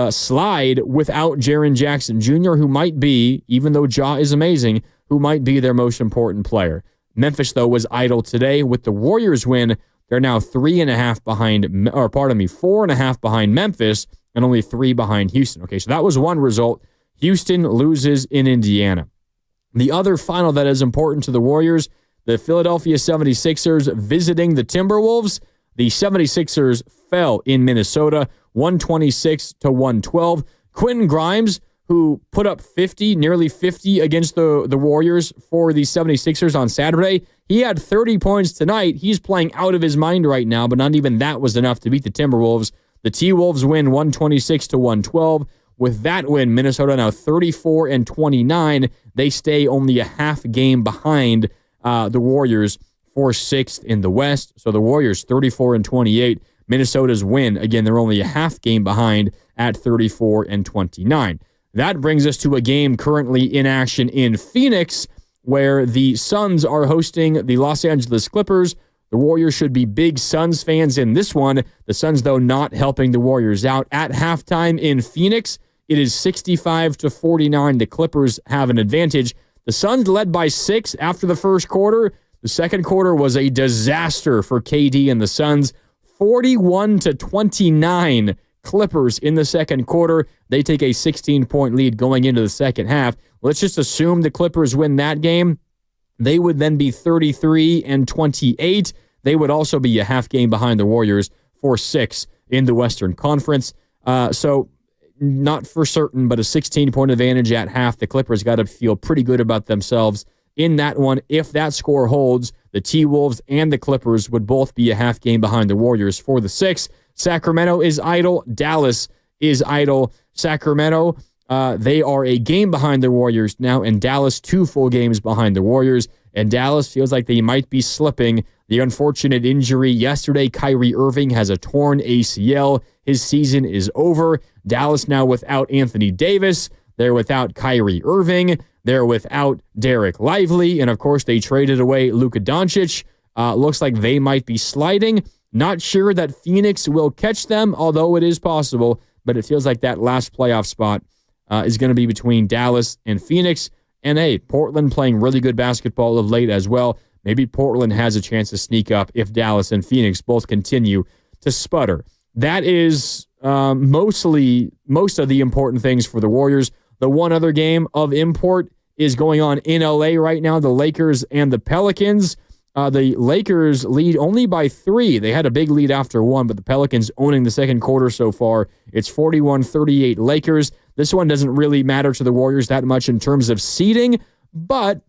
slide without Jaren Jackson Jr., who might be, even though Ja is amazing, who might be their most important player. Memphis, though, was idle today. With the Warriors win, they're now 4.5 behind Memphis and only 3 behind Houston. Okay, so that was one result. Houston loses in Indiana. The other final that is important to the Warriors, the Philadelphia 76ers visiting the Timberwolves. The 76ers fell in Minnesota, 126-112. Quentin Grimes, who put up 50, nearly 50 against the Warriors for the 76ers on Saturday, he had 30 points tonight. He's playing out of his mind right now, but not even that was enough to beat the Timberwolves. The T-Wolves win 126-112. With that win, Minnesota now 34-29. They stay only a half game behind the Warriors for 6th in the West. So the Warriors 34-28. Minnesota's win, again, they're only a half game behind at 34-29. That brings us to a game currently in action in Phoenix, where the Suns are hosting the Los Angeles Clippers. The Warriors should be big Suns fans in this one. The Suns, though, not helping the Warriors out. At halftime in Phoenix, it is 65-49. The Clippers have an advantage. The Suns led by 6 after the first quarter. The second quarter was a disaster for KD and the Suns. 41-29 Clippers in the second quarter. They take a 16-point lead going into the second half. Let's just assume the Clippers win that game. They would then be 33-28. They would also be a half game behind the Warriors for 6 in the Western Conference. So not for certain, but a 16-point advantage at half. The Clippers got to feel pretty good about themselves in that one. If that score holds, the T-Wolves and the Clippers would both be a half game behind the Warriors for the 6. Sacramento is idle. Dallas is idle. Sacramento, they are a game behind the Warriors now, and Dallas 2 full games behind the Warriors. And Dallas feels like they might be slipping. The unfortunate injury yesterday, Kyrie Irving has a torn ACL. His season is over. Dallas now without Anthony Davis. They're without Kyrie Irving. They're without Derek Lively. And, of course, they traded away Luka Doncic. Looks like they might be sliding. Not sure that Phoenix will catch them, although it is possible, but it feels like that last playoff spot is going to be between Dallas and Phoenix. And hey, Portland playing really good basketball of late as well. Maybe Portland has a chance to sneak up if Dallas and Phoenix both continue to sputter. That is most of the important things for the Warriors. The one other game of import is going on in LA right now, the Lakers and the Pelicans. The Lakers lead only by 3. They had a big lead after 1, but the Pelicans owning the second quarter so far. It's 41-38 Lakers. This one doesn't really matter to the Warriors that much in terms of seeding, but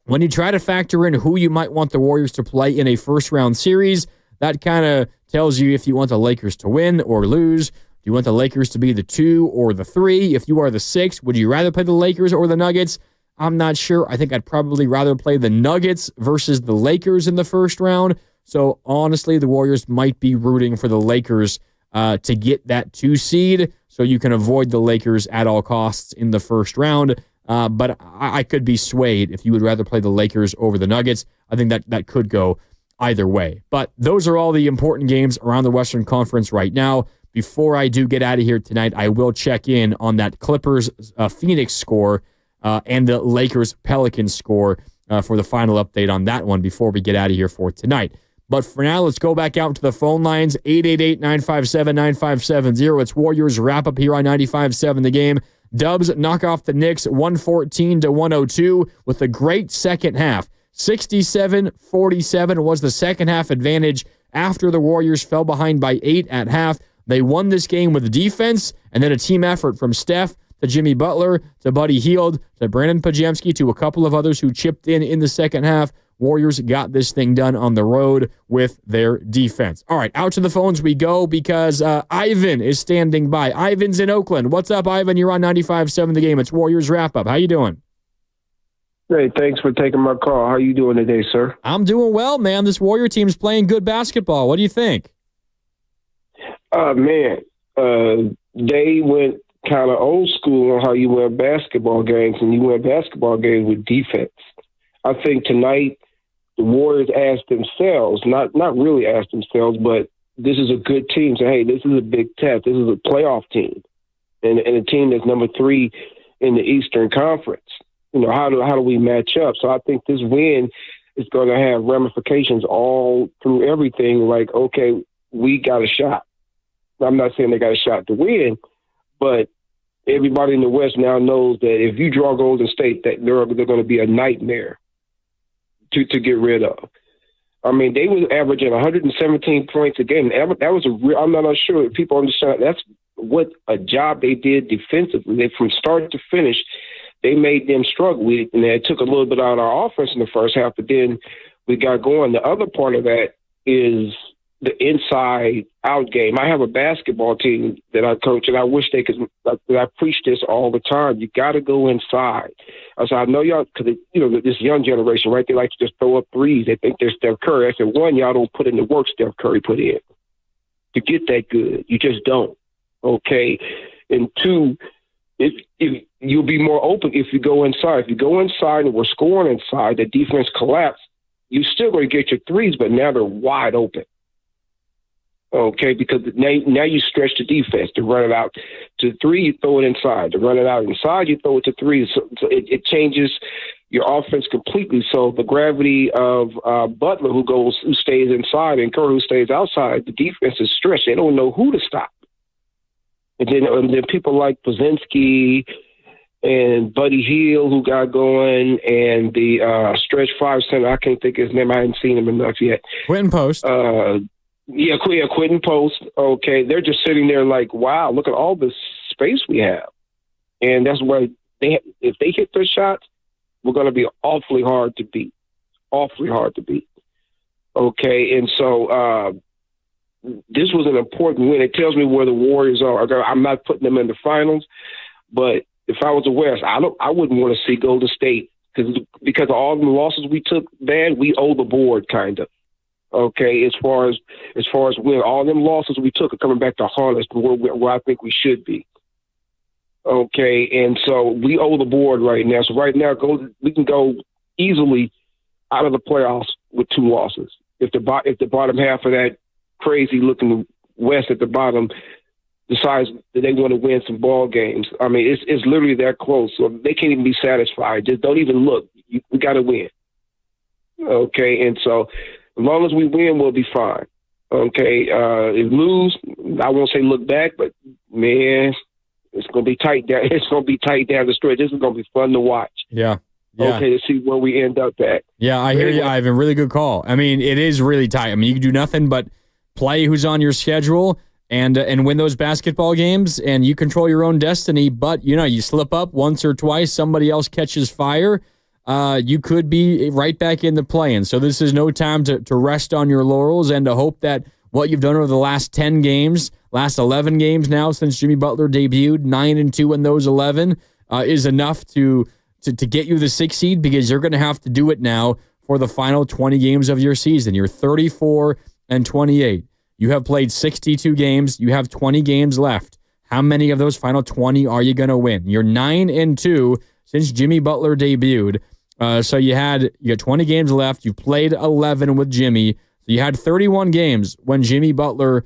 when you try to factor in who you might want the Warriors to play in a first-round series, that kind of tells you if you want the Lakers to win or lose. Do you want the Lakers to be the 2 or the 3? If you are the 6, would you rather play the Lakers or the Nuggets? I'm not sure. I think I'd probably rather play the Nuggets versus the Lakers in the first round. So honestly, the Warriors might be rooting for the Lakers to get that 2 seed so you can avoid the Lakers at all costs in the first round. But I could be swayed if you would rather play the Lakers over the Nuggets. I think that could go either way. But those are all the important games around the Western Conference right now. Before I do get out of here tonight, I will check in on that Clippers Phoenix score and the Lakers Pelicans score for the final update on that one before we get out of here for tonight. But for now, let's go back out to the phone lines, 888-957-9570. It's Warriors wrap-up here on 95.7 The Game. Dubs knock off the Knicks 114-102 with a great second half. 67-47 was the second half advantage after the Warriors fell behind by 8 at half. They won this game with defense and then a team effort from Steph to Jimmy Butler to Buddy Hield to Brandon Pajemski to a couple of others who chipped in the second half. Warriors got this thing done on the road with their defense. All right, out to the phones we go because Ivan is standing by. Ivan's in Oakland. What's up, Ivan? You're on 95.7 The Game. It's Warriors wrap-up. How you doing? Hey, thanks for taking my call. How you doing today, sir? I'm doing well, man. This Warrior team's playing good basketball. What do you think? Man, they went kind of old school on how you win basketball games, and you win basketball games with defense. I think tonight the Warriors asked themselves, not really asked themselves, but this is a good team. So, hey, this is a big test. This is a playoff team, and a team that's number 3 in the Eastern Conference. You know, how do we match up? So I think this win is going to have ramifications all through everything. Like, okay, we got a shot. I'm not saying they got a shot to win, but everybody in the West now knows that if you draw Golden State, that they're going to be a nightmare to get rid of. I mean, they were averaging 117 points a game. That was I'm not sure if people understand. That's what a job they did defensively. From start to finish, they made them struggle. And it took a little bit out of our offense in the first half, but then we got going. The other part of that is the inside-out game. I have a basketball team that I coach, and I wish they could. I preach this all the time. You got to go inside. I know y'all, because this young generation, right? They like to just throw up threes. They think they're Steph Curry. I said, 1, y'all don't put in the work Steph Curry put in to get that good. You just don't. Okay, and 2, if you'll be more open if you go inside. If you go inside and we're scoring inside, the defense collapse. You're still going to get your threes, but now they're wide open. Okay, because now you stretch the defense to run it out to 3, you throw it inside. To run it out inside, you throw it to 3. So it changes your offense completely. So the gravity of Butler, who stays inside, and Curry, who stays outside, the defense is stretched. They don't know who to stop. And then people like Pajemski and Buddy Hield, who got going, and the stretch 5 center. I can't think of his name. I haven't seen him enough yet. Quentin Post. Quentin Post. Okay, they're just sitting there like, wow, look at all the space we have. And that's why if they hit their shots, we're going to be awfully hard to beat. Awfully hard to beat. Okay, and so this was an important win. It tells me where the Warriors are. I'm not putting them in the finals, but if I was the West, I wouldn't want to see Golden State because of all the losses we took, man, we owe the board kind of. Okay, as far as when all them losses we took are coming back to haunt us where I think we should be. Okay, and so we owe the board right now. So right now, we can go easily out of the playoffs with 2 losses. If the bottom half of that crazy looking West at the bottom decides that they want to win some ball games. I mean, it's literally that close. So they can't even be satisfied. Just don't even look. We got to win. Okay, and so as long as we win, we'll be fine. Okay, if lose, I won't say look back, but man, it's gonna be tight down. It's gonna be tight down the stretch. This is gonna be fun to watch. Yeah. Okay, to see where we end up at. Yeah, I hear you, Ivan. Really good call. I mean, it is really tight. I mean, you can do nothing but play who's on your schedule and win those basketball games, and you control your own destiny. But, you slip up once or twice, somebody else catches fire, you could be right back in the play-in. So this is no time to rest on your laurels and to hope that what you've done over the last 10 games, last 11 games now since Jimmy Butler debuted, 9-2 in those 11, is enough to get you the 6th seed, because you're going to have to do it now for the final 20 games of your season. You're 34-28. You have played 62 games. You have 20 games left. How many of those final 20 are you going to win? You're 9-2 since Jimmy Butler debuted. So you got 20 games left. You played 11 with Jimmy. So you had 31 games when Jimmy Butler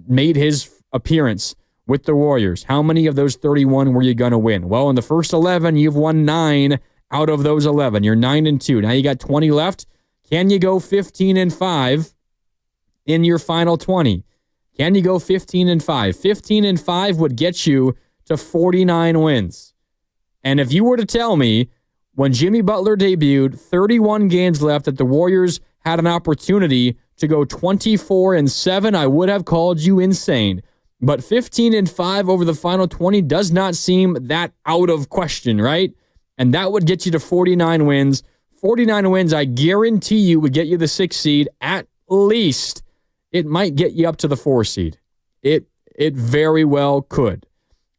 made his appearance with the Warriors. How many of those 31 were you going to win? Well, in the first 11, you've won 9 out of those 11. You're 9-2. Now you got 20 left. Can you go 15-5 in your final 20? Can you go 15-5? 15-5 would get you to 49 wins. And if you were to tell me when Jimmy Butler debuted, 31 games left, that the Warriors had an opportunity to go 24-7, I would have called you insane. But 15-5 over the final 20 does not seem that out of question, right? And that would get you to 49 wins. 49 wins, I guarantee you, would get you the 6th seed. At least it might get you up to the 4th seed. It very well could.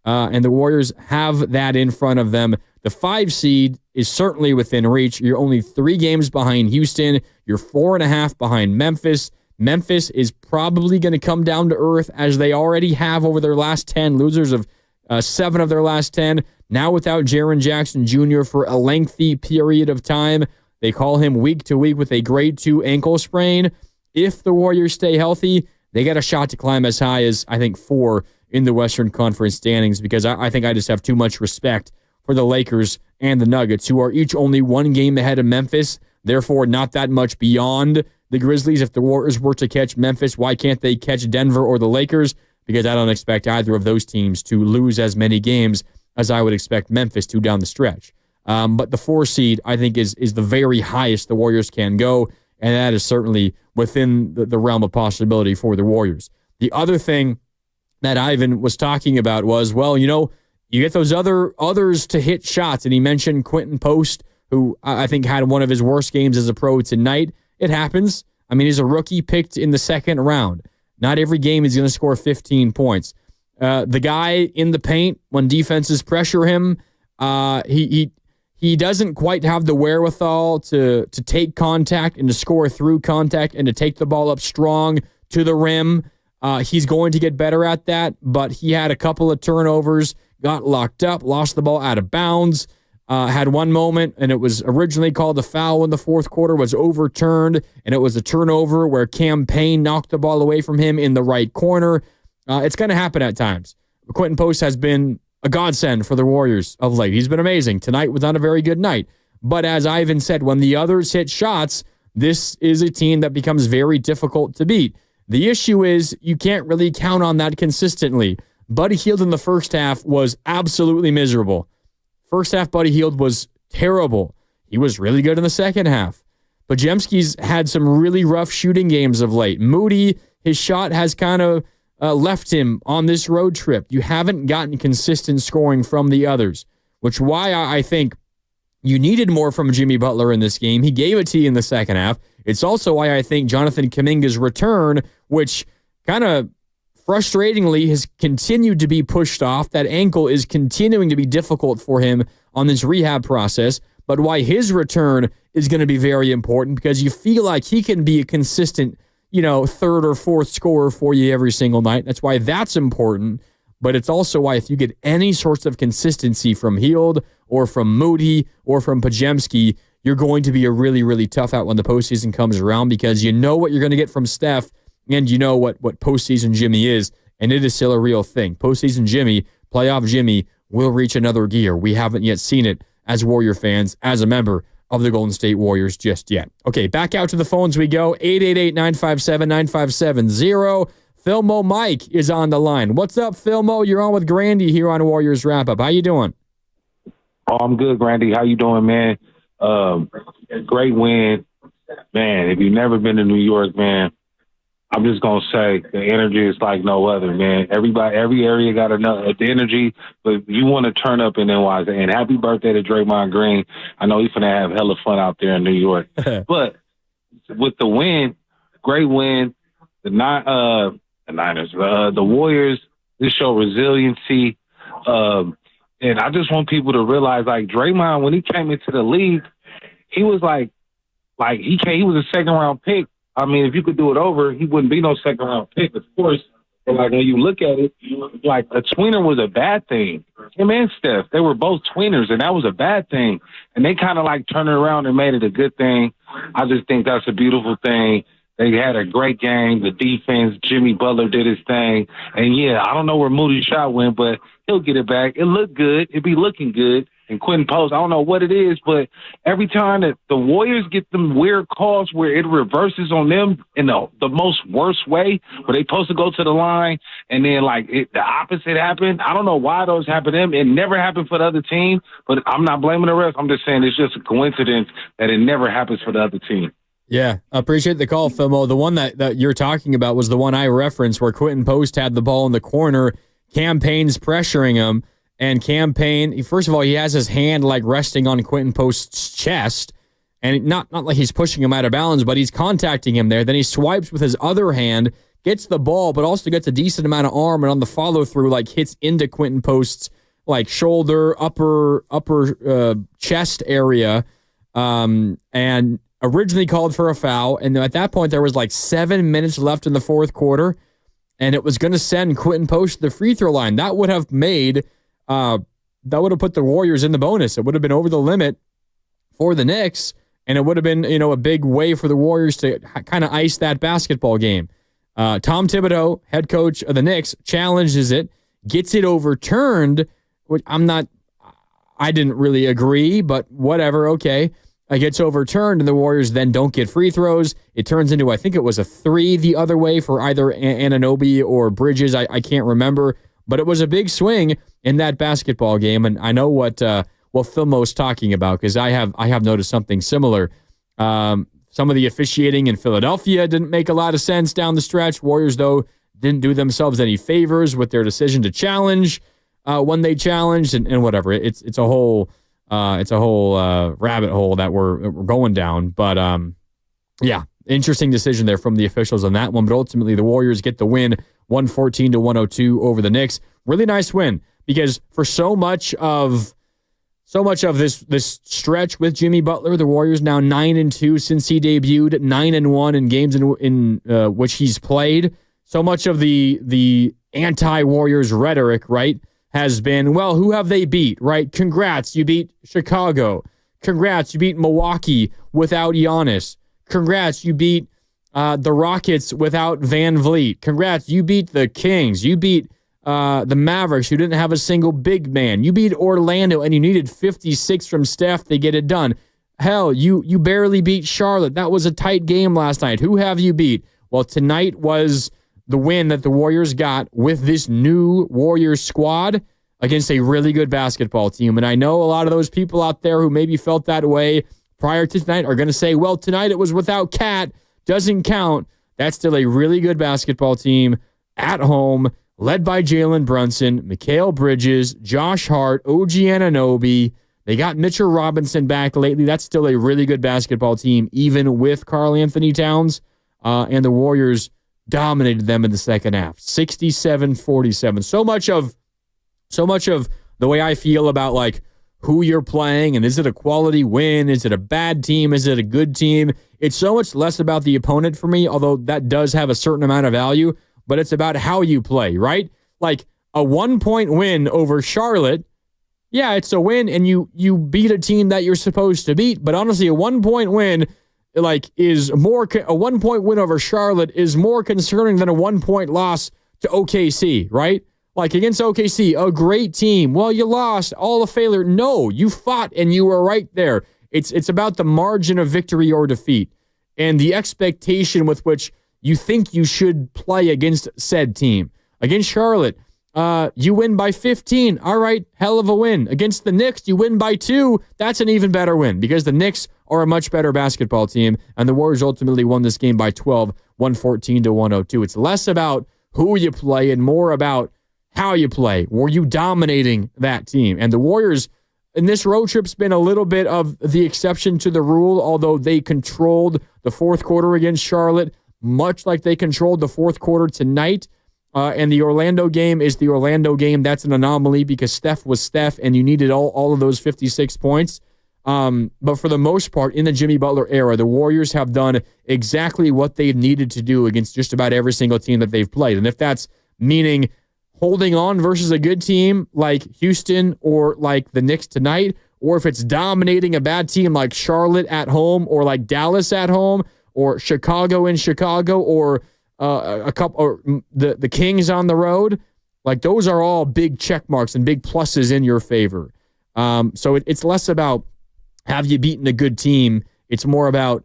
And the Warriors have that in front of them. The 5 seed is certainly within reach. You're only 3 games behind Houston. You're 4.5 behind Memphis. Memphis is probably going to come down to earth, as they already have over their last 10, losers of 7 of their last 10. Now without Jaren Jackson Jr. for a lengthy period of time. They call him week to week with a grade 2 ankle sprain. If the Warriors stay healthy, they got a shot to climb as high as, I think, 4 in the Western Conference standings, because I think I just have too much respect for the Lakers and the Nuggets, who are each only 1 game ahead of Memphis, therefore not that much beyond the Grizzlies. If the Warriors were to catch Memphis, why can't they catch Denver or the Lakers? Because I don't expect either of those teams to lose as many games as I would expect Memphis to down the stretch. But the 4 seed, I think, is the very highest the Warriors can go, and that is certainly within the realm of possibility for the Warriors. The other thing that Ivan was talking about was, well, you get those others to hit shots, and he mentioned Quentin Post, who I think had one of his worst games as a pro tonight. It happens. I mean, he's a rookie picked in the 2nd round. Not every game is going to score 15 points. The guy in the paint, when defenses pressure him, he doesn't quite have the wherewithal to take contact and to score through contact and to take the ball up strong to the rim. He's going to get better at that, but he had a couple of turnovers, got locked up, lost the ball out of bounds, had one moment, and it was originally called a foul in the 4th quarter, was overturned, and it was a turnover where Cam Payne knocked the ball away from him in the right corner. It's going to happen at times. Quentin Post has been a godsend for the Warriors of late. He's been amazing. Tonight was not a very good night. But as Ivan said, when the others hit shots, this is a team that becomes very difficult to beat. The issue is you can't really count on that consistently. Buddy Hield in the first half was absolutely miserable. First half, Buddy Hield was terrible. He was really good in the second half. Podziemski's had some really rough shooting games of late. Moody, his shot has kind of left him on this road trip. You haven't gotten consistent scoring from the others, which why I think you needed more from Jimmy Butler in this game. He gave it to you in the second half. It's also why I think Jonathan Kuminga's return, which kind of frustratingly has continued to be pushed off. That ankle is continuing to be difficult for him on this rehab process, but why his return is going to be very important, because you feel like he can be a consistent, 3rd or 4th scorer for you every single night. That's why that's important, but it's also why if you get any sorts of consistency from Hield or from Moody or from Podziemski, you're going to be a really, really tough out when the postseason comes around, because you know what you're going to get from Steph And you know what postseason Jimmy is, and it is still a real thing. Postseason Jimmy, playoff Jimmy, will reach another gear. We haven't yet seen it as Warrior fans, as a member of the Golden State Warriors just yet. Okay, back out to the phones we go. 888-957-9570. Philmo Mike is on the line. What's up, Philmo? You're on with Grandy here on Warriors Wrap-Up. How you doing? Oh, I'm good, Grandy. How you doing, man? Great win. Man, if you've never been to New York, man, I'm just going to say the energy is like no other, man. Every area got the energy, but you want to turn up in NYC. And happy birthday to Draymond Green. I know he's going to have hella fun out there in New York. But with the win, great win, the Niners, the Warriors, this show resiliency. And I just want people to realize, like, Draymond, when he came into the league, he was he was a second-round pick. I mean, if you could do it over, he wouldn't be no second-round pick, of course. But, like, when you look at it, like, a tweener was a bad thing. Him and Steph, they were both tweeners, and that was a bad thing. And they kind of, like, turned it around and made it a good thing. I just think that's a beautiful thing. They had a great game. The defense, Jimmy Butler did his thing. And, yeah, I don't know where Moody's shot went, but he'll get it back. It looked good. It be looking good. And Quentin Post, I don't know what it is, but every time that the Warriors get them weird calls where it reverses on them in the most worst way, where they supposed to go to the line and then, like, the opposite happened. I don't know why those happen to them. It never happened for the other team, but I'm not blaming the refs. I'm just saying it's just a coincidence that it never happens for the other team. Yeah, I appreciate the call, Philmo. The one that you're talking about was the one I referenced where Quentin Post had the ball in the corner, Cam Payne's pressuring him, and Cam Payne, first of all, he has his hand like resting on Quentin Post's chest, and not like he's pushing him out of balance, but he's contacting him there. Then he swipes with his other hand, gets the ball, but also gets a decent amount of arm, and on the follow-through, like, hits into Quentin Post's, like, shoulder, upper chest area, and originally called for a foul, and at that point, there was like 7 minutes left in the fourth quarter, and it was going to send Quentin Post to the free throw line. That would have put the Warriors in the bonus. It would have been over the limit for the Knicks, and it would have been, a big way for the Warriors to kind of ice that basketball game. Tom Thibodeau, head coach of the Knicks, challenges it, gets it overturned, which I didn't really agree, but whatever, okay. It gets overturned, and the Warriors then don't get free throws. It turns into, I think it was a 3 the other way for either Anunoby or Bridges. I can't remember, but it was a big swing in that basketball game, and I know what Philmo's talking about because I have noticed something similar. Some of the officiating in Philadelphia didn't make a lot of sense down the stretch. Warriors, though, didn't do themselves any favors with their decision to challenge when they challenged, and whatever. It's a whole rabbit hole that we're going down. But, yeah, interesting decision there from the officials on that one. But ultimately, the Warriors get the win, 114-102 over the Knicks. Really nice win because for so much of this stretch with Jimmy Butler, the Warriors now 9-2 since he debuted, 9-1 in games in which he's played. So much of the anti-Warriors rhetoric, right, has been, well, who have they beat, right? Congrats, you beat Chicago. Congrats, you beat Milwaukee without Giannis. Congrats, you beat the Rockets without Van Vliet. Congrats, you beat the Kings. You beat the Mavericks, who didn't have a single big man. You beat Orlando, and you needed 56 from Steph to get it done. Hell, you barely beat Charlotte. That was a tight game last night. Who have you beat? Well, tonight was the win that the Warriors got with this new Warriors squad against a really good basketball team. And I know a lot of those people out there who maybe felt that way prior to tonight are going to say, well, tonight it was without Cat, doesn't count. That's still a really good basketball team at home, led by Jalen Brunson, Mikal Bridges, Josh Hart, OG Anunoby. They got Mitchell Robinson back lately. That's still a really good basketball team, even with Karl Anthony Towns. And the Warriors dominated them in the second half, 67-47. So much of the way I feel about, like, who you're playing and is it a quality win? Is it a bad team? Is it a good team? It's so much less about the opponent for me, although that does have a certain amount of value, but it's about how you play, right? Like a 1-point win over Charlotte, yeah, it's a win and you beat a team that you're supposed to beat, but honestly, a 1-point win is more, a 1 point win over Charlotte is more concerning than a 1 point loss to OKC, right? Like against OKC, a great team. Well, you lost, all a failure. No, you fought and you were right there. It's about the margin of victory or defeat and the expectation with which you think you should play against said team. Against Charlotte, you win by 15. All right, hell of a win. Against the Knicks, you win by 2. That's an even better win because the Knicks are a much better basketball team, and the Warriors ultimately won this game by 12, 114-102. It's less about who you play and more about how you play. Were you dominating that team? And the Warriors in this road trip's been a little bit of the exception to the rule, although they controlled the fourth quarter against Charlotte, much like they controlled the fourth quarter tonight. And the Orlando game is the Orlando game. That's an anomaly because Steph was Steph, and you needed all of those 56 points. But for the most part, in the Jimmy Butler era, the Warriors have done exactly what they've needed to do against just about every single team that they've played. And if that's meaning holding on versus a good team like Houston or like the Knicks tonight, or if it's dominating a bad team like Charlotte at home or like Dallas at home or Chicago in Chicago or a couple or the Kings on the road, like those are all big check marks and big pluses in your favor. So it's less about have you beaten a good team. It's more about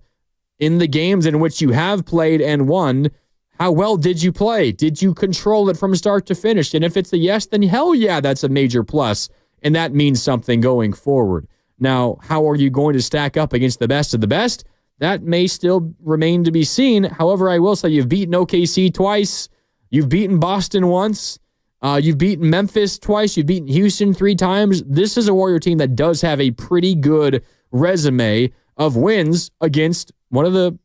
in the games in which you have played and won, how well did you play? Did you control it from start to finish? And if it's a yes, then hell yeah, that's a major plus, and that means something going forward. Now, how are you going to stack up against the best of the best? That may still remain to be seen. However, I will say you've beaten OKC twice. You've beaten Boston once. You've beaten Memphis twice. You've beaten Houston 3 times. This is a Warrior team that does have a pretty good resume of wins against one of the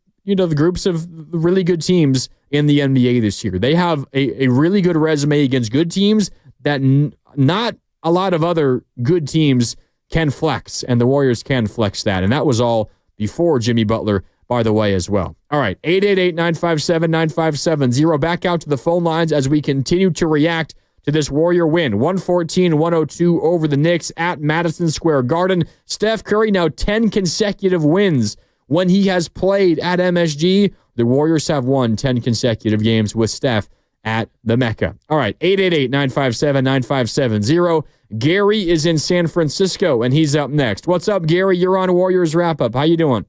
groups of really good teams in the NBA this year. They have a really good resume against good teams that not a lot of other good teams can flex, and the Warriors can flex that. And that was all before Jimmy Butler, by the way, as well. All right, 888-957-9570. Back out to the phone lines as we continue to react to this Warrior win. 114-102 over the Knicks at Madison Square Garden. Steph Curry now 10 consecutive wins when he has played at MSG. The Warriors have won 10 consecutive games with Steph at the Mecca. All right, 888-957-9570. Gary is in San Francisco, and he's up next. What's up, Gary? You're on Warriors Wrap-Up. How you doing?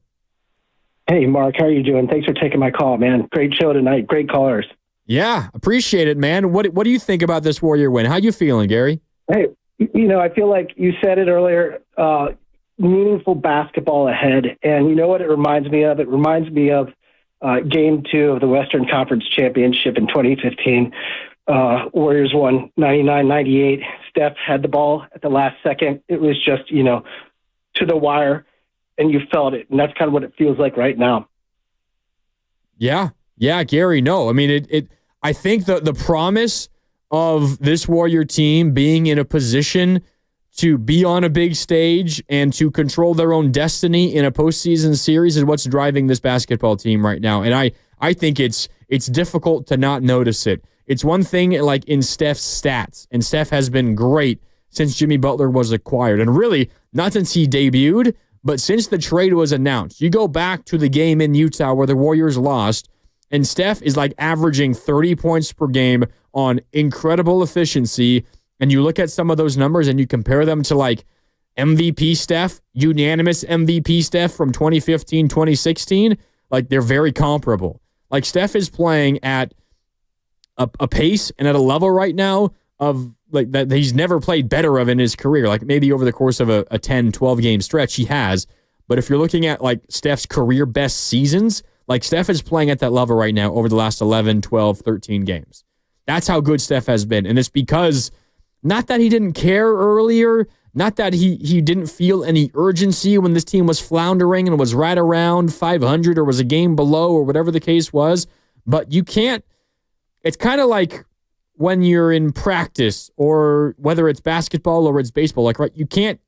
Hey, Mark. How are you doing? Thanks for taking my call, man. Great show tonight. Great callers. Yeah, appreciate it, man. What do you think about this Warrior win? How you feeling, Gary? Hey, I feel like you said it earlier, meaningful basketball ahead. And you know what it reminds me of? It reminds me of Game 2 of the Western Conference Championship in 2015. Warriors won 99-98. Steph had the ball at the last second. It was just, to the wire, and you felt it. And that's kind of what it feels like right now. Yeah, Gary, no. I mean, I think the promise of this Warrior team being in a position to be on a big stage and to control their own destiny in a postseason series is what's driving this basketball team right now. And I think it's difficult to not notice it. It's one thing like in Steph's stats, and Steph has been great since Jimmy Butler was acquired. And really, not since he debuted, but since the trade was announced. You go back to the game in Utah where the Warriors lost, and Steph is like averaging 30 points per game on incredible efficiency. And you look at some of those numbers and you compare them to like MVP Steph, unanimous MVP Steph from 2015, 2016, like they're very comparable. Like Steph is playing at a pace and at a level right now of like that he's never played better of in his career. Like maybe over the course of a 10, 12 game stretch he has. But if you're looking at like Steph's career best seasons, like Steph is playing at that level right now over the last 11, 12, 13 games. That's how good Steph has been. And it's because not that he didn't care earlier, not that he didn't feel any urgency when this team was floundering and was right around 500 or was a game below or whatever the case was, but you can't, it's kind of like when you're in practice or whether it's basketball or it's baseball, like, right, you can't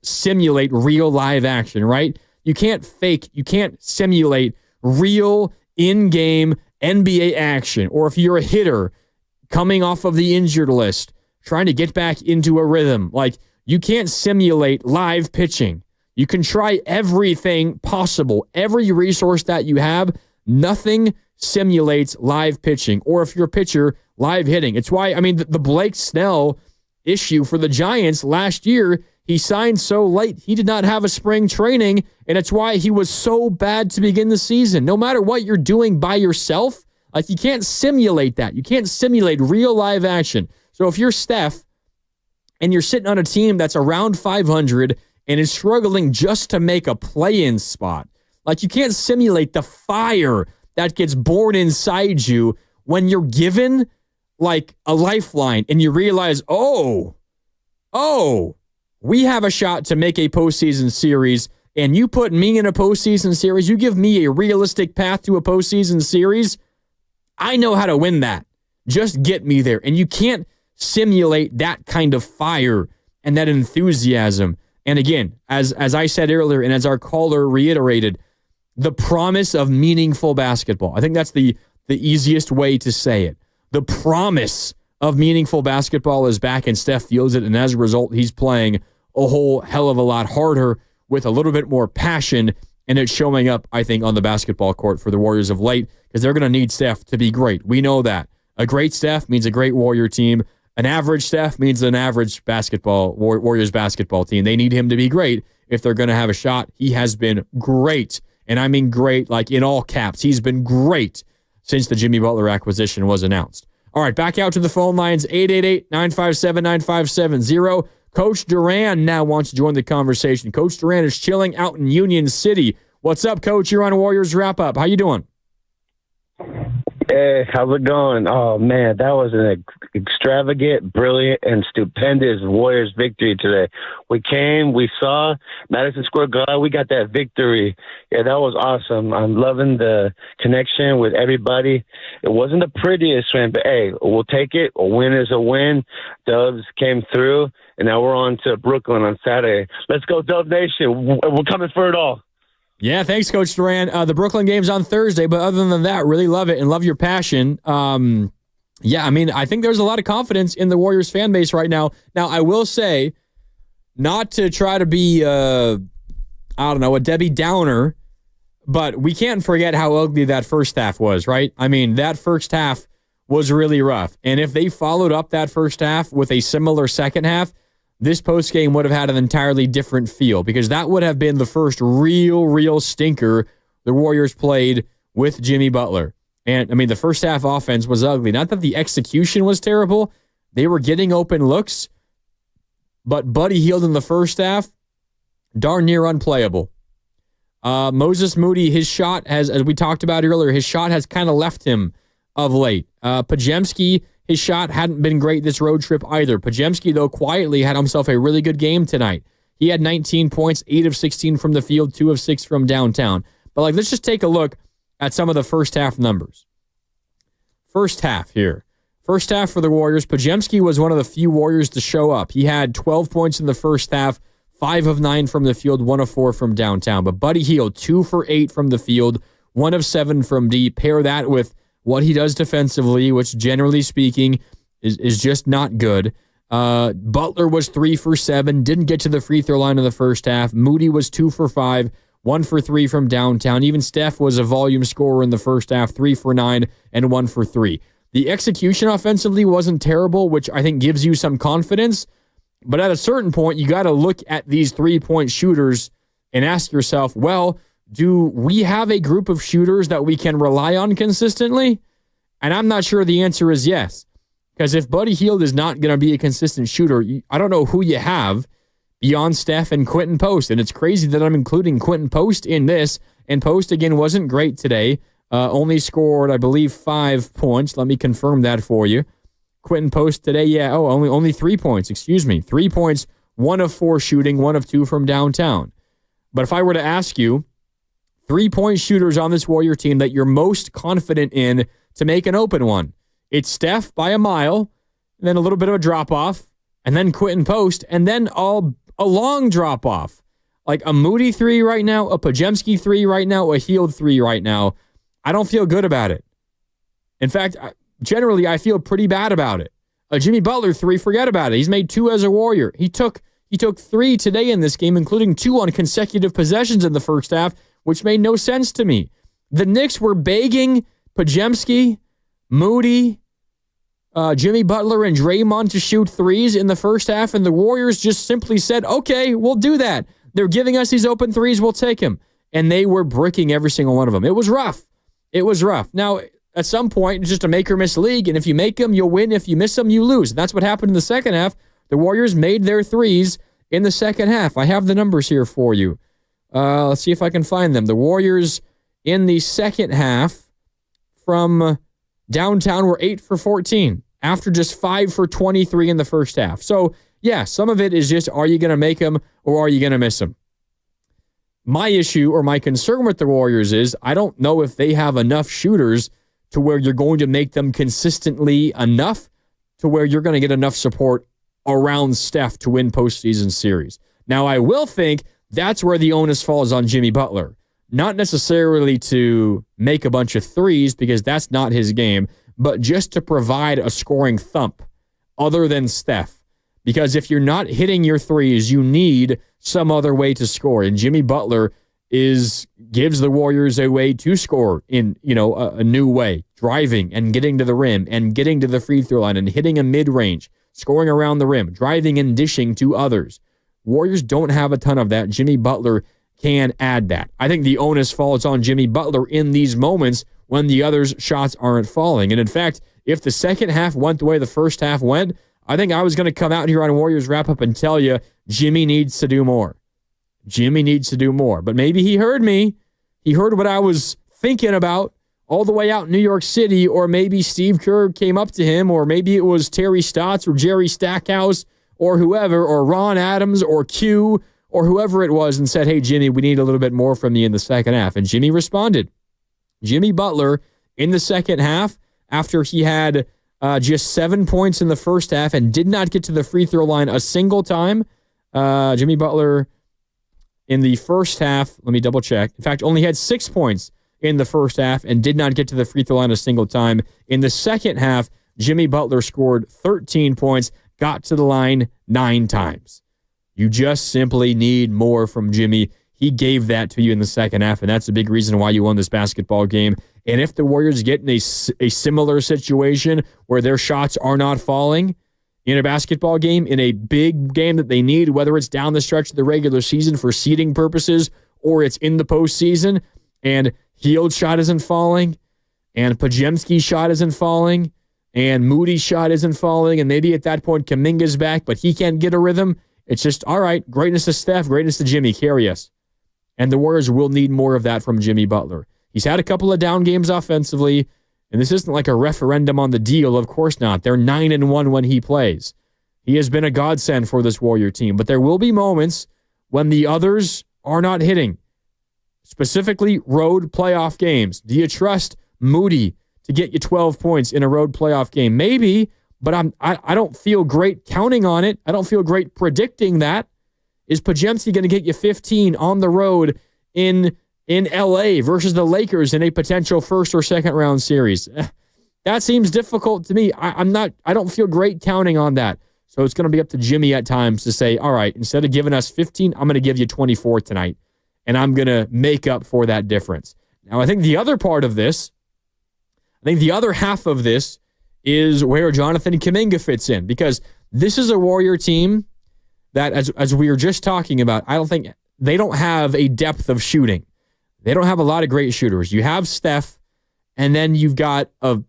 simulate real live action, right? You can't simulate real in-game NBA action. Or if you're a hitter coming off of the injured list, trying to get back into a rhythm, like you can't simulate live pitching. You can try everything possible, every resource that you have. Nothing simulates live pitching, or if you're a pitcher, live hitting. It's why, the Blake Snell issue for the Giants last year, he signed so late. He did not have a spring training, and it's why he was so bad to begin the season. No matter what you're doing by yourself, like, you can't simulate that. You can't simulate real live action. So if you're Steph and you're sitting on a team that's around 500 and is struggling just to make a play-in spot, like, you can't simulate the fire that gets born inside you when you're given, like, a lifeline and you realize, oh, we have a shot to make a postseason series, and you put me in a postseason series, you give me a realistic path to a postseason series, I know how to win that. Just get me there. And you can't simulate that kind of fire and that enthusiasm. And again, as I said earlier, and as our caller reiterated, the promise of meaningful basketball. I think that's the easiest way to say it. The promise of meaningful basketball is back, and Steph feels it, and as a result, he's playing a whole hell of a lot harder with a little bit more passion, and it's showing up, I think, on the basketball court for the Warriors of late, because they're going to need Steph to be great. We know that. A great Steph means a great Warrior team. An average Steph means an average Warriors basketball team. They need him to be great if they're going to have a shot. He has been great, and I mean great, like in all caps. He's been great since the Jimmy Butler acquisition was announced. All right, back out to the phone lines, 888-957-9570. Coach Duran now wants to join the conversation. Coach Duran is chilling out in Union City. What's up, Coach? You're on Warriors Wrap-Up. How you doing? Hey, how's it going? Oh, man, that was an extravagant, brilliant, and stupendous Warriors victory today. We came, we saw Madison Square Garden, we got that victory. Yeah, that was awesome. I'm loving the connection with everybody. It wasn't the prettiest win, but hey, we'll take it. A win is a win. Dubs came through, and now we're on to Brooklyn on Saturday. Let's go, Dub Nation. We're coming for it all. Yeah, thanks, Coach Duran. The Brooklyn game's on Thursday, but other than that, really love it and love your passion. I think there's a lot of confidence in the Warriors fan base right now. Now, I will say, not to try to be, a Debbie Downer, but we can't forget how ugly that first half was, right? I mean, that first half was really rough. And if they followed up that first half with a similar second half, this postgame would have had an entirely different feel, because that would have been the first real stinker the Warriors played with Jimmy Butler. And, the first half offense was ugly. Not that the execution was terrible. They were getting open looks. But Buddy Hield in the first half, darn near unplayable. Moses Moody, his shot, as we talked about earlier, his shot has kind of left him of late. Podziemski, his shot hadn't been great this road trip either. Podziemski, though, quietly had himself a really good game tonight. He had 19 points, 8 of 16 from the field, 2 of 6 from downtown. But, let's just take a look at some of the first half numbers. First half here. First half for the Warriors, Podziemski was one of the few Warriors to show up. He had 12 points in the first half, 5 of 9 from the field, 1 of 4 from downtown. But Buddy Hield, 2 for 8 from the field, 1 of 7 from deep. Pair that with what he does defensively, which generally speaking is just not good. Butler was 3 for 7, didn't get to the free throw line in the first half. Moody was 2 for 5, 1 for 3 from downtown. Even Steph was a volume scorer in the first half, 3 for 9 and 1 for 3. The execution offensively wasn't terrible, which I think gives you some confidence. But at a certain point, you got to look at these three-point shooters and ask yourself, well, do we have a group of shooters that we can rely on consistently? And I'm not sure the answer is yes. Because if Buddy Hield is not going to be a consistent shooter, I don't know who you have beyond Steph and Quentin Post. And it's crazy that I'm including Quentin Post in this. And Post, again, wasn't great today. Only scored, I believe, 5 points. Let me confirm that for you. Quentin Post today, only 3 points. 3 points, 1 of 4 shooting, 1 of 2 from downtown. But if I were to ask you, 3-point shooters on this Warrior team that you're most confident in to make an open one, it's Steph by a mile, and then a little bit of a drop-off, and then Quentin Post, and then a long drop-off. Like a Moody 3 right now, a Podziemski 3 right now, a Hield 3 right now. I don't feel good about it. In fact, generally, I feel pretty bad about it. A Jimmy Butler 3, forget about it. He's made 2 as a Warrior. He took He took 3 today in this game, including 2 on consecutive possessions in the first half, which made no sense to me. The Knicks were begging Podziemski, Moody, Jimmy Butler, and Draymond to shoot threes in the first half, and the Warriors just simply said, okay, we'll do that. They're giving us these open threes, we'll take them. And they were bricking every single one of them. It was rough. It was rough. Now, at some point, it's just a make-or-miss league, and if you make them, you'll win. If you miss them, you lose. And that's what happened in the second half. The Warriors made their threes in the second half. I have the numbers here for you. Let's see if I can find them. The Warriors in the second half from downtown were 8 for 14 after just 5 for 23 in the first half. So, yeah, some of it is just, are you going to make them or are you going to miss them? My issue or my concern with the Warriors is I don't know if they have enough shooters to where you're going to make them consistently enough to where you're going to get enough support around Steph to win postseason series. Now, I will think that's where the onus falls on Jimmy Butler. Not necessarily to make a bunch of threes because that's not his game, but just to provide a scoring thump other than Steph. Because if you're not hitting your threes, you need some other way to score. And Jimmy Butler gives the Warriors a way to score in, a new way, driving and getting to the rim and getting to the free throw line and hitting a mid-range, scoring around the rim, driving and dishing to others. Warriors don't have a ton of that. Jimmy Butler can add that. I think the onus falls on Jimmy Butler in these moments when the others' shots aren't falling. And in fact, if the second half went the way the first half went, I think I was going to come out here on Warriors Wrap-Up and tell you Jimmy needs to do more. Jimmy needs to do more. But maybe he heard me. He heard what I was thinking about all the way out in New York City, or maybe Steve Kerr came up to him, or maybe it was Terry Stotts or Jerry Stackhouse or whoever, or Ron Adams or Q or whoever it was and said, hey, Jimmy, we need a little bit more from you in the second half. And Jimmy responded. Jimmy Butler in the second half, after he had just 7 points in the first half and did not get to the free throw line a single time. Jimmy Butler in the first half, let me double check. In fact, only had 6 points in the first half and did not get to the free throw line a single time. In the second half, Jimmy Butler scored 13 points, got to the line 9 times. You just simply need more from Jimmy. He gave that to you in the second half, and that's a big reason why you won this basketball game. And if the Warriors get in a similar situation where their shots are not falling in a basketball game, in a big game that they need, whether it's down the stretch of the regular season for seeding purposes or it's in the postseason, and Hield's shot isn't falling, and Podziemski's shot isn't falling, and Moody's shot isn't falling, and maybe at that point Kuminga's back, but he can't get a rhythm. It's just, all right, greatness to Steph, greatness to Jimmy, carry us. And the Warriors will need more of that from Jimmy Butler. He's had a couple of down games offensively, and this isn't like a referendum on the deal. Of course not. They're 9-1 when he plays. He has been a godsend for this Warrior team, but there will be moments when the others are not hitting, specifically road playoff games. Do you trust Moody to get you 12 points in a road playoff game? Maybe, but I don't feel great counting on it. I don't feel great predicting that. Is Podziemski going to get you 15 on the road in LA versus the Lakers in a potential first or second round series? That seems difficult to me. I don't feel great counting on that. So it's going to be up to Jimmy at times to say, all right, instead of giving us 15, I'm going to give you 24 tonight, and I'm going to make up for that difference. Now, I think the other part of this, the other half of this is where Jonathan Kuminga fits in, because this is a Warrior team that, as we were just talking about, I don't think they don't have a depth of shooting. They don't have a lot of great shooters. You have Steph, and then you've got a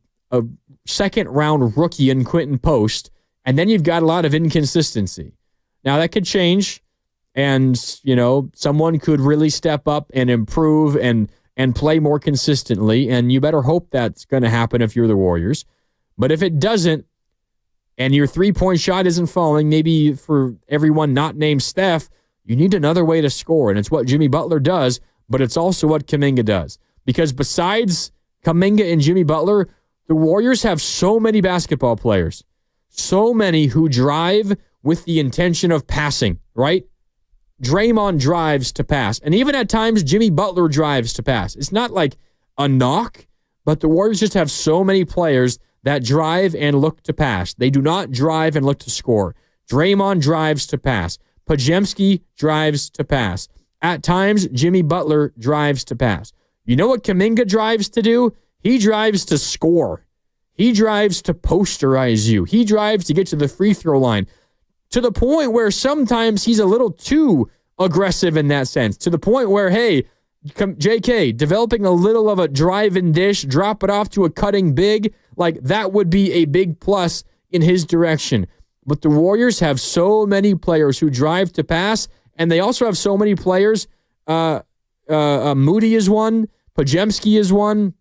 second-round rookie in Quentin Post, and then you've got a lot of inconsistency. Now, that could change, and, someone could really step up and improve and play more consistently, and you better hope that's going to happen if you're the Warriors. But if it doesn't, and your three-point shot isn't falling, maybe for everyone not named Steph, you need another way to score, and it's what Jimmy Butler does, but it's also what Kuminga does. Because besides Kuminga and Jimmy Butler, the Warriors have so many basketball players, so many who drive with the intention of passing, right? Draymond drives to pass, and even at times, Jimmy Butler drives to pass. It's not like a knock, but the Warriors just have so many players that drive and look to pass. They do not drive and look to score. Draymond drives to pass. Podziemski drives to pass. At times, Jimmy Butler drives to pass. You know what Kuminga drives to do? He drives to score. He drives to posterize you. He drives to get to the free throw line, to the point where sometimes he's a little too aggressive in that sense, to the point where, hey, JK, developing a little of a drive and dish, drop it off to a cutting big, like that would be a big plus in his direction. But the Warriors have so many players who drive to pass, and they also have so many players. Moody is one. Podziemski is one.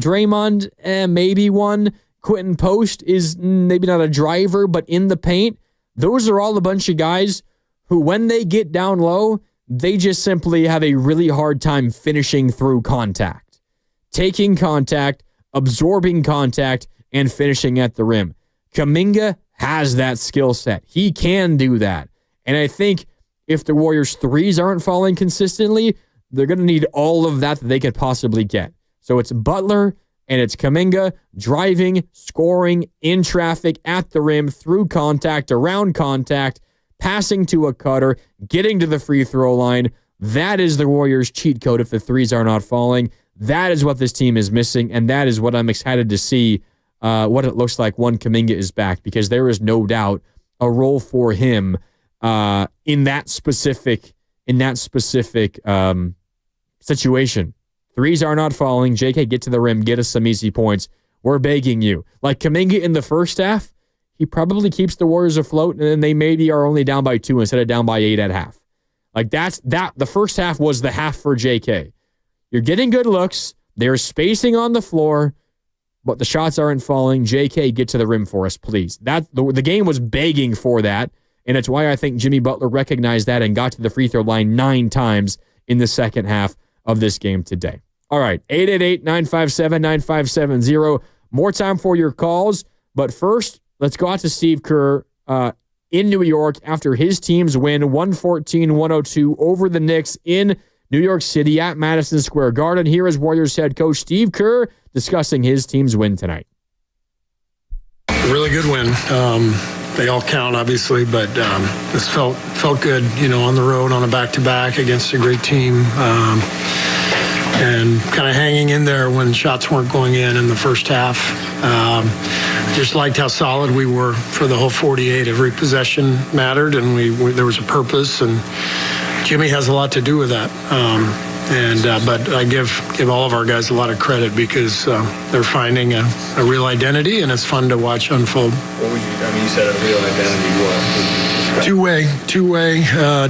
Draymond, maybe one. Quentin Post is maybe not a driver, but in the paint. Those are all a bunch of guys who, when they get down low, they just simply have a really hard time finishing through contact. Taking contact, absorbing contact, and finishing at the rim. Kuminga has that skill set. He can do that. And I think if the Warriors' threes aren't falling consistently, they're going to need all of that they could possibly get. So it's Butler and it's Kuminga driving, scoring, in traffic, at the rim, through contact, around contact, passing to a cutter, getting to the free throw line. That is the Warriors' cheat code if the threes are not falling. That is what this team is missing, and that is what I'm excited to see what it looks like when Kuminga is back, because there is no doubt a role for him in that specific situation. Threes are not falling. JK, get to the rim. Get us some easy points. We're begging you. Like Kuminga in the first half, he probably keeps the Warriors afloat, and then they maybe are only down by 2 instead of down by 8 at half. Like the first half was the half for JK. You're getting good looks. There's spacing on the floor, but the shots aren't falling. JK, get to the rim for us, please. The game was begging for that, and it's why I think Jimmy Butler recognized that and got to the free throw line 9 times in the second half of this game today. All right, 888-957-9570. More time for your calls, but first, let's go out to Steve Kerr in New York after his team's win 114-102 over the Knicks in New York City at Madison Square Garden. Here is Warriors head coach Steve Kerr discussing his team's win tonight. Really good win. They all count, obviously, but this felt good, on the road on a back-to-back against a great team. And kind of hanging in there when shots weren't going in the first half. Just liked how solid we were for the whole 48. Every possession mattered, and there was a purpose, and Jimmy has a lot to do with that. But I give all of our guys a lot of credit because they're finding a real identity, and it's fun to watch unfold. What would you said a real identity was? Two-way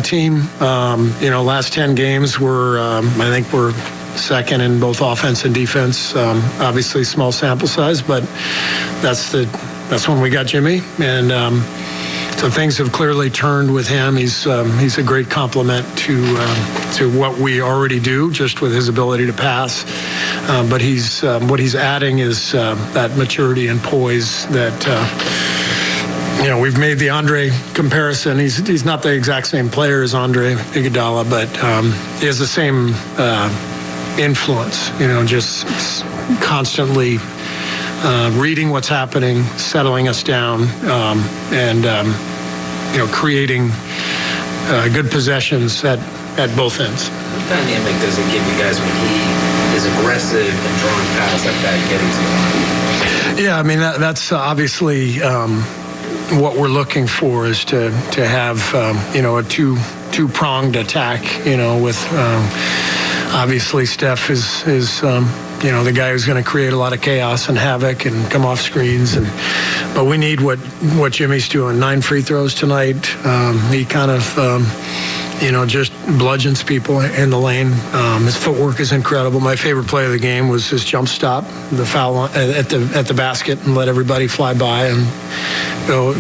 team. Last 10 games I think we're second in both offense and defense. Obviously small sample size, but that's when we got Jimmy, and so things have clearly turned with him. He's a great complement to what we already do, just with his ability to pass. But what he's adding is that maturity and poise that. We've made the Andre comparison. He's not the exact same player as Andre Iguodala, but he has the same influence. Just constantly reading what's happening, settling us down, and creating good possessions at both ends. What dynamic does it give you guys when he is aggressive and drawing fouls like that, getting to the line? Yeah, that's obviously what we're looking for is to have a two-pronged attack. With obviously Steph is the guy who's going to create a lot of chaos and havoc and come off screens, but we need what Jimmy's doing. 9 free throws tonight. He kind of just bludgeons people in the lane. His footwork is incredible. My favorite play of the game was his jump stop, the foul at the basket, and let everybody fly by, and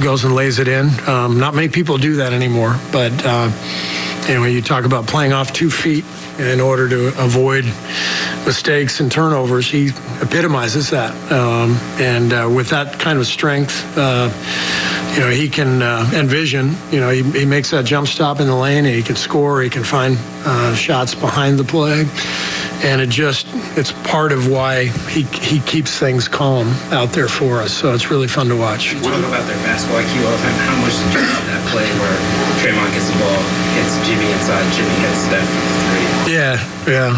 goes and lays it in. Not many people do that anymore, but you talk about playing off 2 feet in order to avoid mistakes and turnovers. He epitomizes that, and with that kind of strength, he can envision. He makes that jump stop in the lane, and he can score. He can find shots behind the play, And it's part of why he keeps things calm out there for us. So it's really fun to watch. You talk about their basketball IQ all the time. How much did you see that play where Draymond gets the ball, hits Jimmy inside, Jimmy hits Steph for the three? Yeah.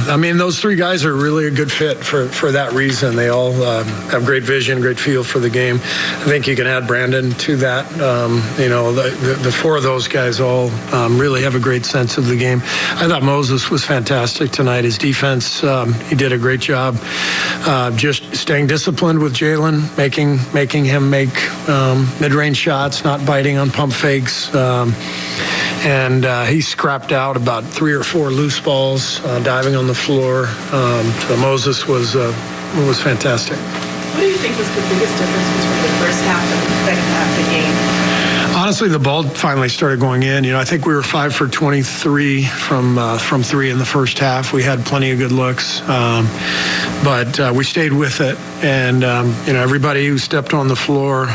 I mean, those three guys are really a good fit for that reason. They all have great vision, great feel for the game. I think you can add Brandon to that. The four of those guys all really have a great sense of the game. I thought Moses was fantastic tonight. His defense, he did a great job. Just staying disciplined with Jalen, making him make mid-range shots, not biting on pump fakes. And he scrapped out about 3 or 4 loose balls, diving on the floor. So Moses was fantastic. What do you think was the biggest difference between the first half and the second half of the game? Honestly, the ball finally started going in. I think we were 5 for 23 from 3 in the first half. We had plenty of good looks, but we stayed with it. And everybody who stepped on the floor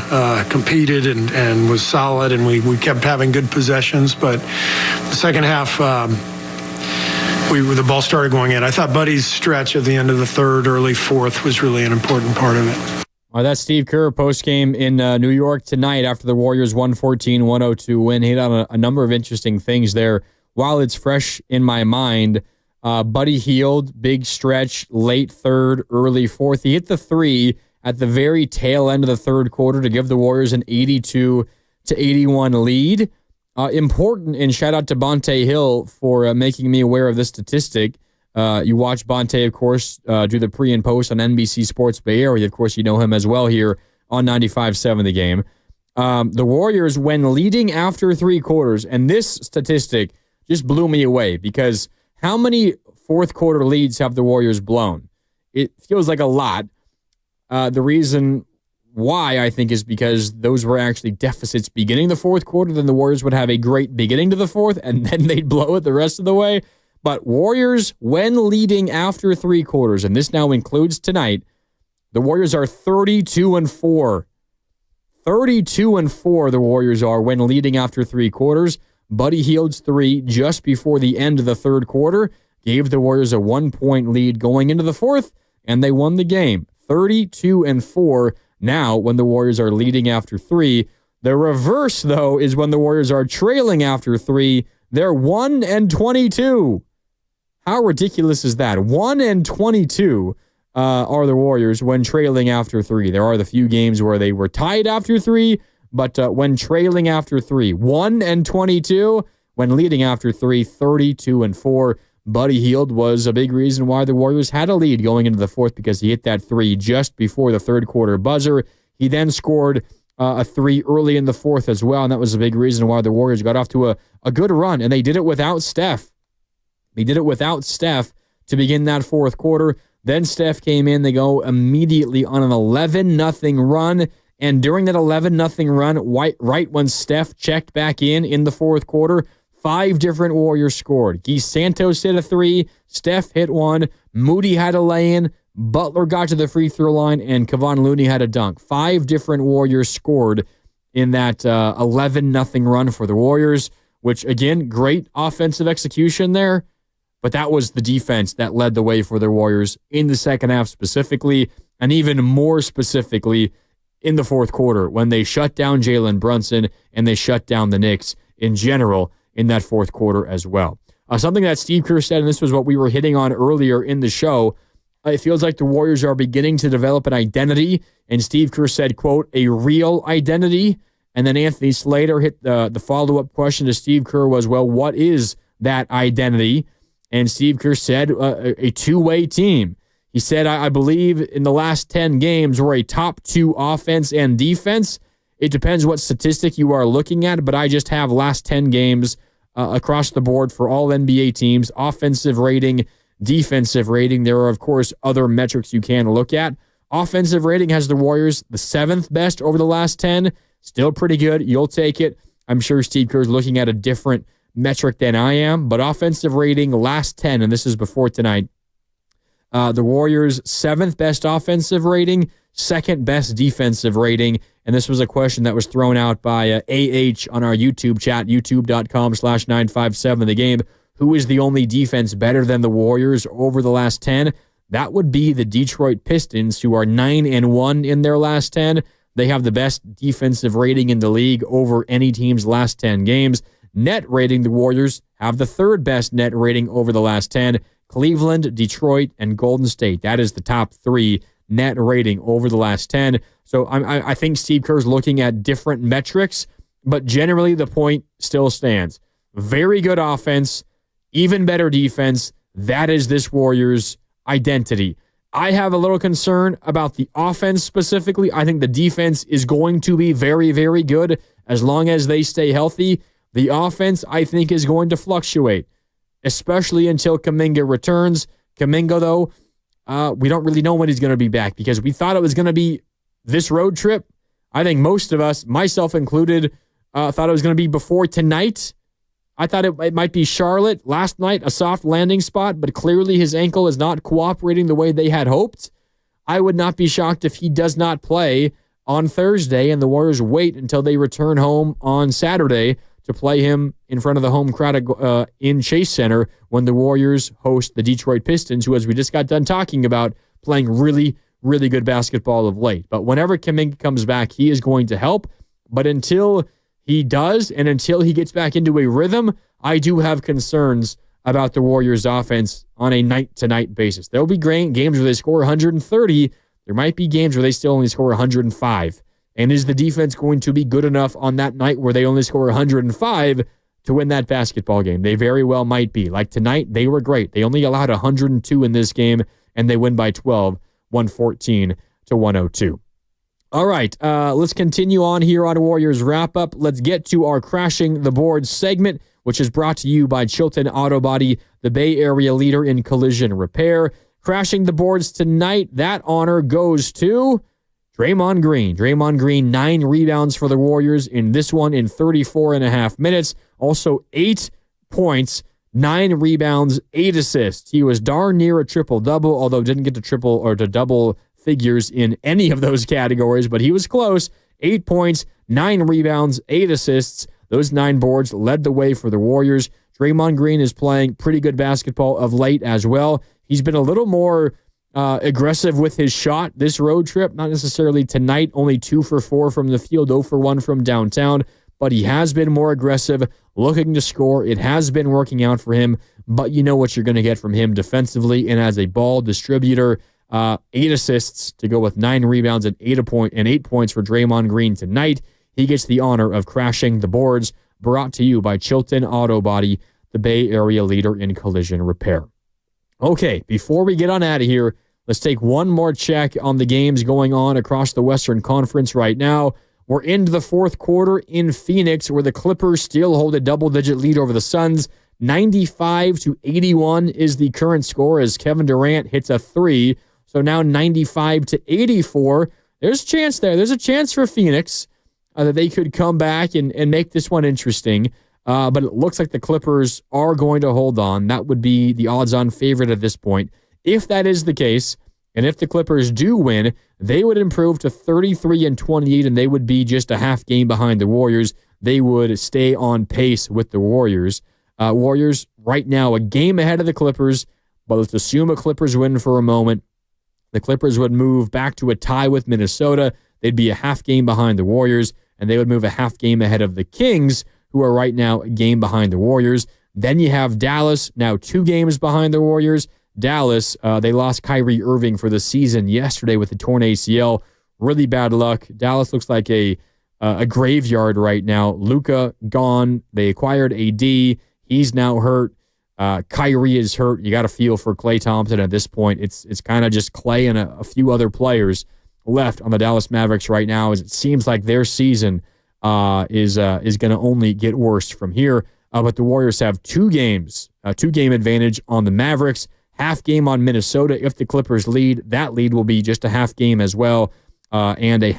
competed and was solid, and we kept having good possessions. But the second half, the ball started going in. I thought Buddy's stretch at the end of the third, early fourth was really an important part of it. That's Steve Kerr postgame in New York tonight after the Warriors 114-102 win. He hit on a number of interesting things there. While it's fresh in my mind, Buddy Hield, big stretch, late third, early fourth. He hit the three at the very tail end of the third quarter to give the Warriors an 82-81 lead. Important, and shout out to Bonte Hill for making me aware of this statistic. You watch Bonte, of course, do the pre and post on NBC Sports Bay Area. Of course, you know him as well here on 95.7 The Game. The Warriors, when leading after 3 quarters, and this statistic just blew me away because how many fourth quarter leads have the Warriors blown? It feels like a lot. The reason why, I think, is because those were actually deficits beginning the fourth quarter. Then the Warriors would have a great beginning to the fourth, and then they'd blow it the rest of the way. But Warriors, when leading after 3 quarters, and this now includes tonight, the Warriors are 32-4. 32-4 the Warriors are when leading after 3 quarters. Buddy Hield's 3 just before the end of the third quarter gave the Warriors a 1-point lead going into the fourth, and they won the game. 32-4 now when the Warriors are leading after 3. The reverse, though, is when the Warriors are trailing after 3. They're 1-22. How ridiculous is that? 1-22 are the Warriors when trailing after 3. There are the few games where they were tied after 3, but when trailing after 3, 1-22. When leading after 3, 32-4. Buddy Hield was a big reason why the Warriors had a lead going into the fourth because he hit that 3 just before the third quarter buzzer. He then scored a 3 early in the fourth as well, and that was a big reason why the Warriors got off to a good run, and they did it without Steph. They did it without Steph to begin that fourth quarter. Then Steph came in. They go immediately on an 11-0 run, and during that 11-0 run, right when Steph checked back in the fourth quarter, 5 different Warriors scored. Guy Santos hit a 3, Steph hit 1, Moody had a lay-in, Butler got to the free throw line, and Kevon Looney had a dunk. 5 different Warriors scored in that 11-0 run for the Warriors, which, again, great offensive execution there, but that was the defense that led the way for the Warriors in the second half specifically, and even more specifically in the fourth quarter when they shut down Jalen Brunson and they shut down the Knicks in general in that fourth quarter as well. Something that Steve Kerr said, and this was what we were hitting on earlier in the show, it feels like the Warriors are beginning to develop an identity, and Steve Kerr said, quote, a real identity. And then Anthony Slater hit the follow-up question to Steve Kerr was, well, what is that identity? And Steve Kerr said a two-way team. He said, I believe in the last 10 games, we're a top 2 offense and defense. It depends what statistic you are looking at, but I just have last 10 games across the board for all NBA teams, offensive rating, defensive rating. There are, of course, other metrics you can look at. Offensive rating has the Warriors the 7th best over the last 10. Still pretty good. You'll take it. I'm sure Steve Kerr's looking at a different metric than I am, but offensive rating, last 10, and this is before tonight, the Warriors' 7th best offensive rating, 2nd best defensive rating, and this was a question that was thrown out by AH on our YouTube chat, youtube.com/957 The Game, who is the only defense better than the Warriors over the last 10, that would be the Detroit Pistons, who are 9-1 in their last 10. They have the best defensive rating in the league over any team's last 10 games. Net rating, the Warriors have the third best net rating over the last 10. Cleveland, Detroit, and Golden State. That is the top 3 net rating over the last 10. So I think Steve Kerr's looking at different metrics, but generally the point still stands. Very good offense, even better defense. That is this Warriors' identity. I have a little concern about the offense specifically. I think the defense is going to be very, very good as long as they stay healthy. The offense, I think, is going to fluctuate, especially until Kuminga returns. Kuminga, though, we don't really know when he's going to be back because we thought it was going to be this road trip. I think most of us, myself included, thought it was going to be before tonight. I thought it might be Charlotte last night, a soft landing spot, but clearly his ankle is not cooperating the way they had hoped. I would not be shocked if he does not play on Thursday and the Warriors wait until they return home on Saturday to play him in front of the home crowd in Chase Center when the Warriors host the Detroit Pistons, who, as we just got done talking about, playing really, really good basketball of late. But whenever Kuminga comes back, he is going to help. But until he does, and until he gets back into a rhythm, I do have concerns about the Warriors' offense on a night-to-night basis. There will be games where they score 130. There might be games where they still only score 105. And is the defense going to be good enough on that night where they only score 105 to win that basketball game? They very well might be. Like tonight, they were great. They only allowed 102 in this game, and they win by 12, 114-102. All right, let's continue on here on Warriors Wrap-Up. Let's get to our Crashing the Board segment, which is brought to you by Chilton Auto Body, the Bay Area leader in collision repair. Crashing the boards tonight, that honor goes to Draymond Green. Draymond Green, 9 rebounds for the Warriors in this one in 34.5 minutes. Also 8 points, 9 rebounds, 8 assists. He was darn near a triple-double, although didn't get to triple or to double figures in any of those categories, but he was close. 8 points, 9 rebounds, 8 assists. Those 9 boards led the way for the Warriors. Draymond Green is playing pretty good basketball of late as well. He's been a little more aggressive with his shot this road trip. Not necessarily tonight, only 2 for 4 from the field, 0 for 1 from downtown, but he has been more aggressive, looking to score. It has been working out for him, but you know what you're going to get from him defensively and as a ball distributor. 8 assists to go with 9 rebounds and 8 points for Draymond Green tonight. He gets the honor of crashing the boards, brought to you by Chilton Auto Body, the Bay Area leader in collision repair. Okay, before we get on out of here, let's take one more check on the games going on across the Western Conference right now. We're into the fourth quarter in Phoenix, where the Clippers still hold a double-digit lead over the Suns. 95-81 is the current score as Kevin Durant hits a 3. So now 95-84. There's a chance there. There's a chance for Phoenix that they could come back and make this one interesting. But it looks like the Clippers are going to hold on. That would be the odds-on favorite at this point. If that is the case, and if the Clippers do win, they would improve to 33-28, and they would be just a half game behind the Warriors. They would stay on pace with the Warriors. Warriors right now a game ahead of the Clippers, but let's assume a Clippers win for a moment. The Clippers would move back to a tie with Minnesota. They'd be a half game behind the Warriors, and they would move a half game ahead of the Kings, who are right now a game behind the Warriors. Then you have Dallas, now 2 games behind the Warriors. Dallas, they lost Kyrie Irving for the season yesterday with a torn ACL. Really bad luck. Dallas looks like a graveyard right now. Luka gone. They acquired AD. He's now hurt. Kyrie is hurt. You got to feel for Klay Thompson at this point. It's kind of just Klay and a few other players left on the Dallas Mavericks right now, as it seems like their season is going to only get worse from here. But the Warriors have 2 games, a 2-game advantage on the Mavericks, half game on Minnesota. If the Clippers lead, that lead will be just a half game as well, and a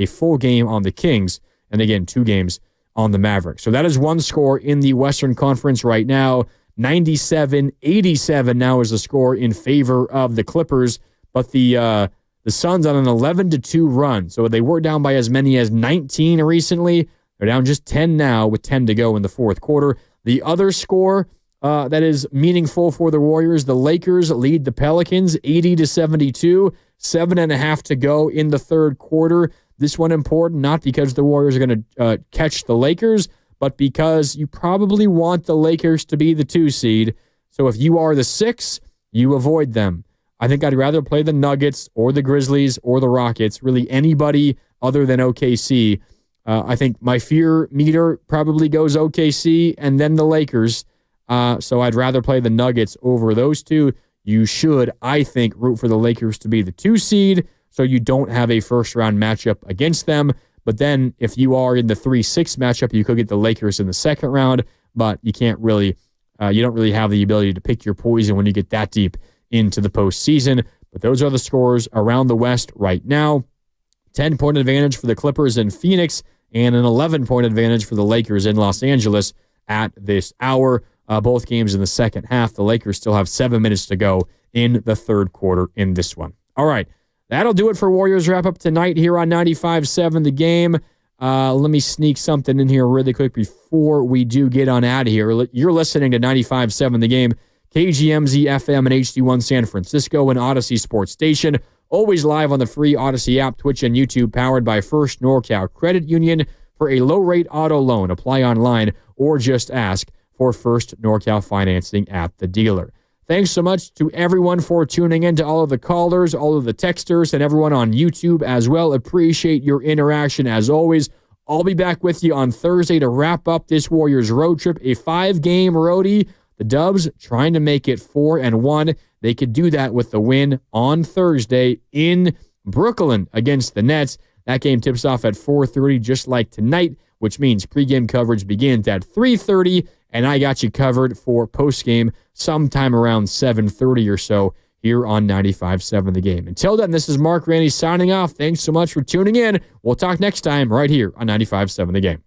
full game on the Kings, and again, 2 games on the Mavericks. So that is one score in the Western Conference right now. 97-87 now is the score in favor of the Clippers, but the Suns on an 11-2 run. So they were down by as many as 19 recently. They're down just 10 now with 10 to go in the fourth quarter. The other score that is meaningful for the Warriors. The Lakers lead the Pelicans 80-72, 7.5 to go in the third quarter. This one important, not because the Warriors are going to catch the Lakers, but because you probably want the Lakers to be the 2 seed. So if you are the 6, you avoid them. I think I'd rather play the Nuggets or the Grizzlies or the Rockets, really anybody other than OKC. I think my fear meter probably goes OKC and then the Lakers. So I'd rather play the Nuggets over those 2. You should, I think, root for the Lakers to be the 2 seed so you don't have a first-round matchup against them. But then if you are in the 3-6 matchup, you could get the Lakers in the second round, but you can't really, you don't really have the ability to pick your poison when you get that deep into the postseason. But those are the scores around the West right now. 10-point advantage for the Clippers in Phoenix and an 11-point advantage for the Lakers in Los Angeles at this hour. Both games in the second half. The Lakers still have 7 minutes to go in the third quarter in this one. All right, that'll do it for Warriors Wrap-Up tonight here on 95.7 The Game. Let me sneak something in here really quick before we do get on out of here. You're listening to 95.7 The Game, KGMZ FM and HD1 San Francisco and Odyssey Sports Station. Always live on the free Odyssey app, Twitch, and YouTube, powered by First NorCal Credit Union. For a low-rate auto loan, apply online or just ask for First NorCal financing at the dealer. Thanks so much to everyone for tuning in, to all of the callers, all of the texters, and everyone on YouTube as well. Appreciate your interaction as always. I'll be back with you on Thursday to wrap up this Warriors road trip, a 5-game roadie. The Dubs trying to make it 4-1. They could do that with the win on Thursday in Brooklyn against the Nets. That game tips off at 4:30, just like tonight, which means pregame coverage begins at 3:30, and I got you covered for postgame sometime around 7:30 or so here on 95.7 The Game. Until then, this is Mark Grandy signing off. Thanks so much for tuning in. We'll talk next time right here on 95.7 The Game.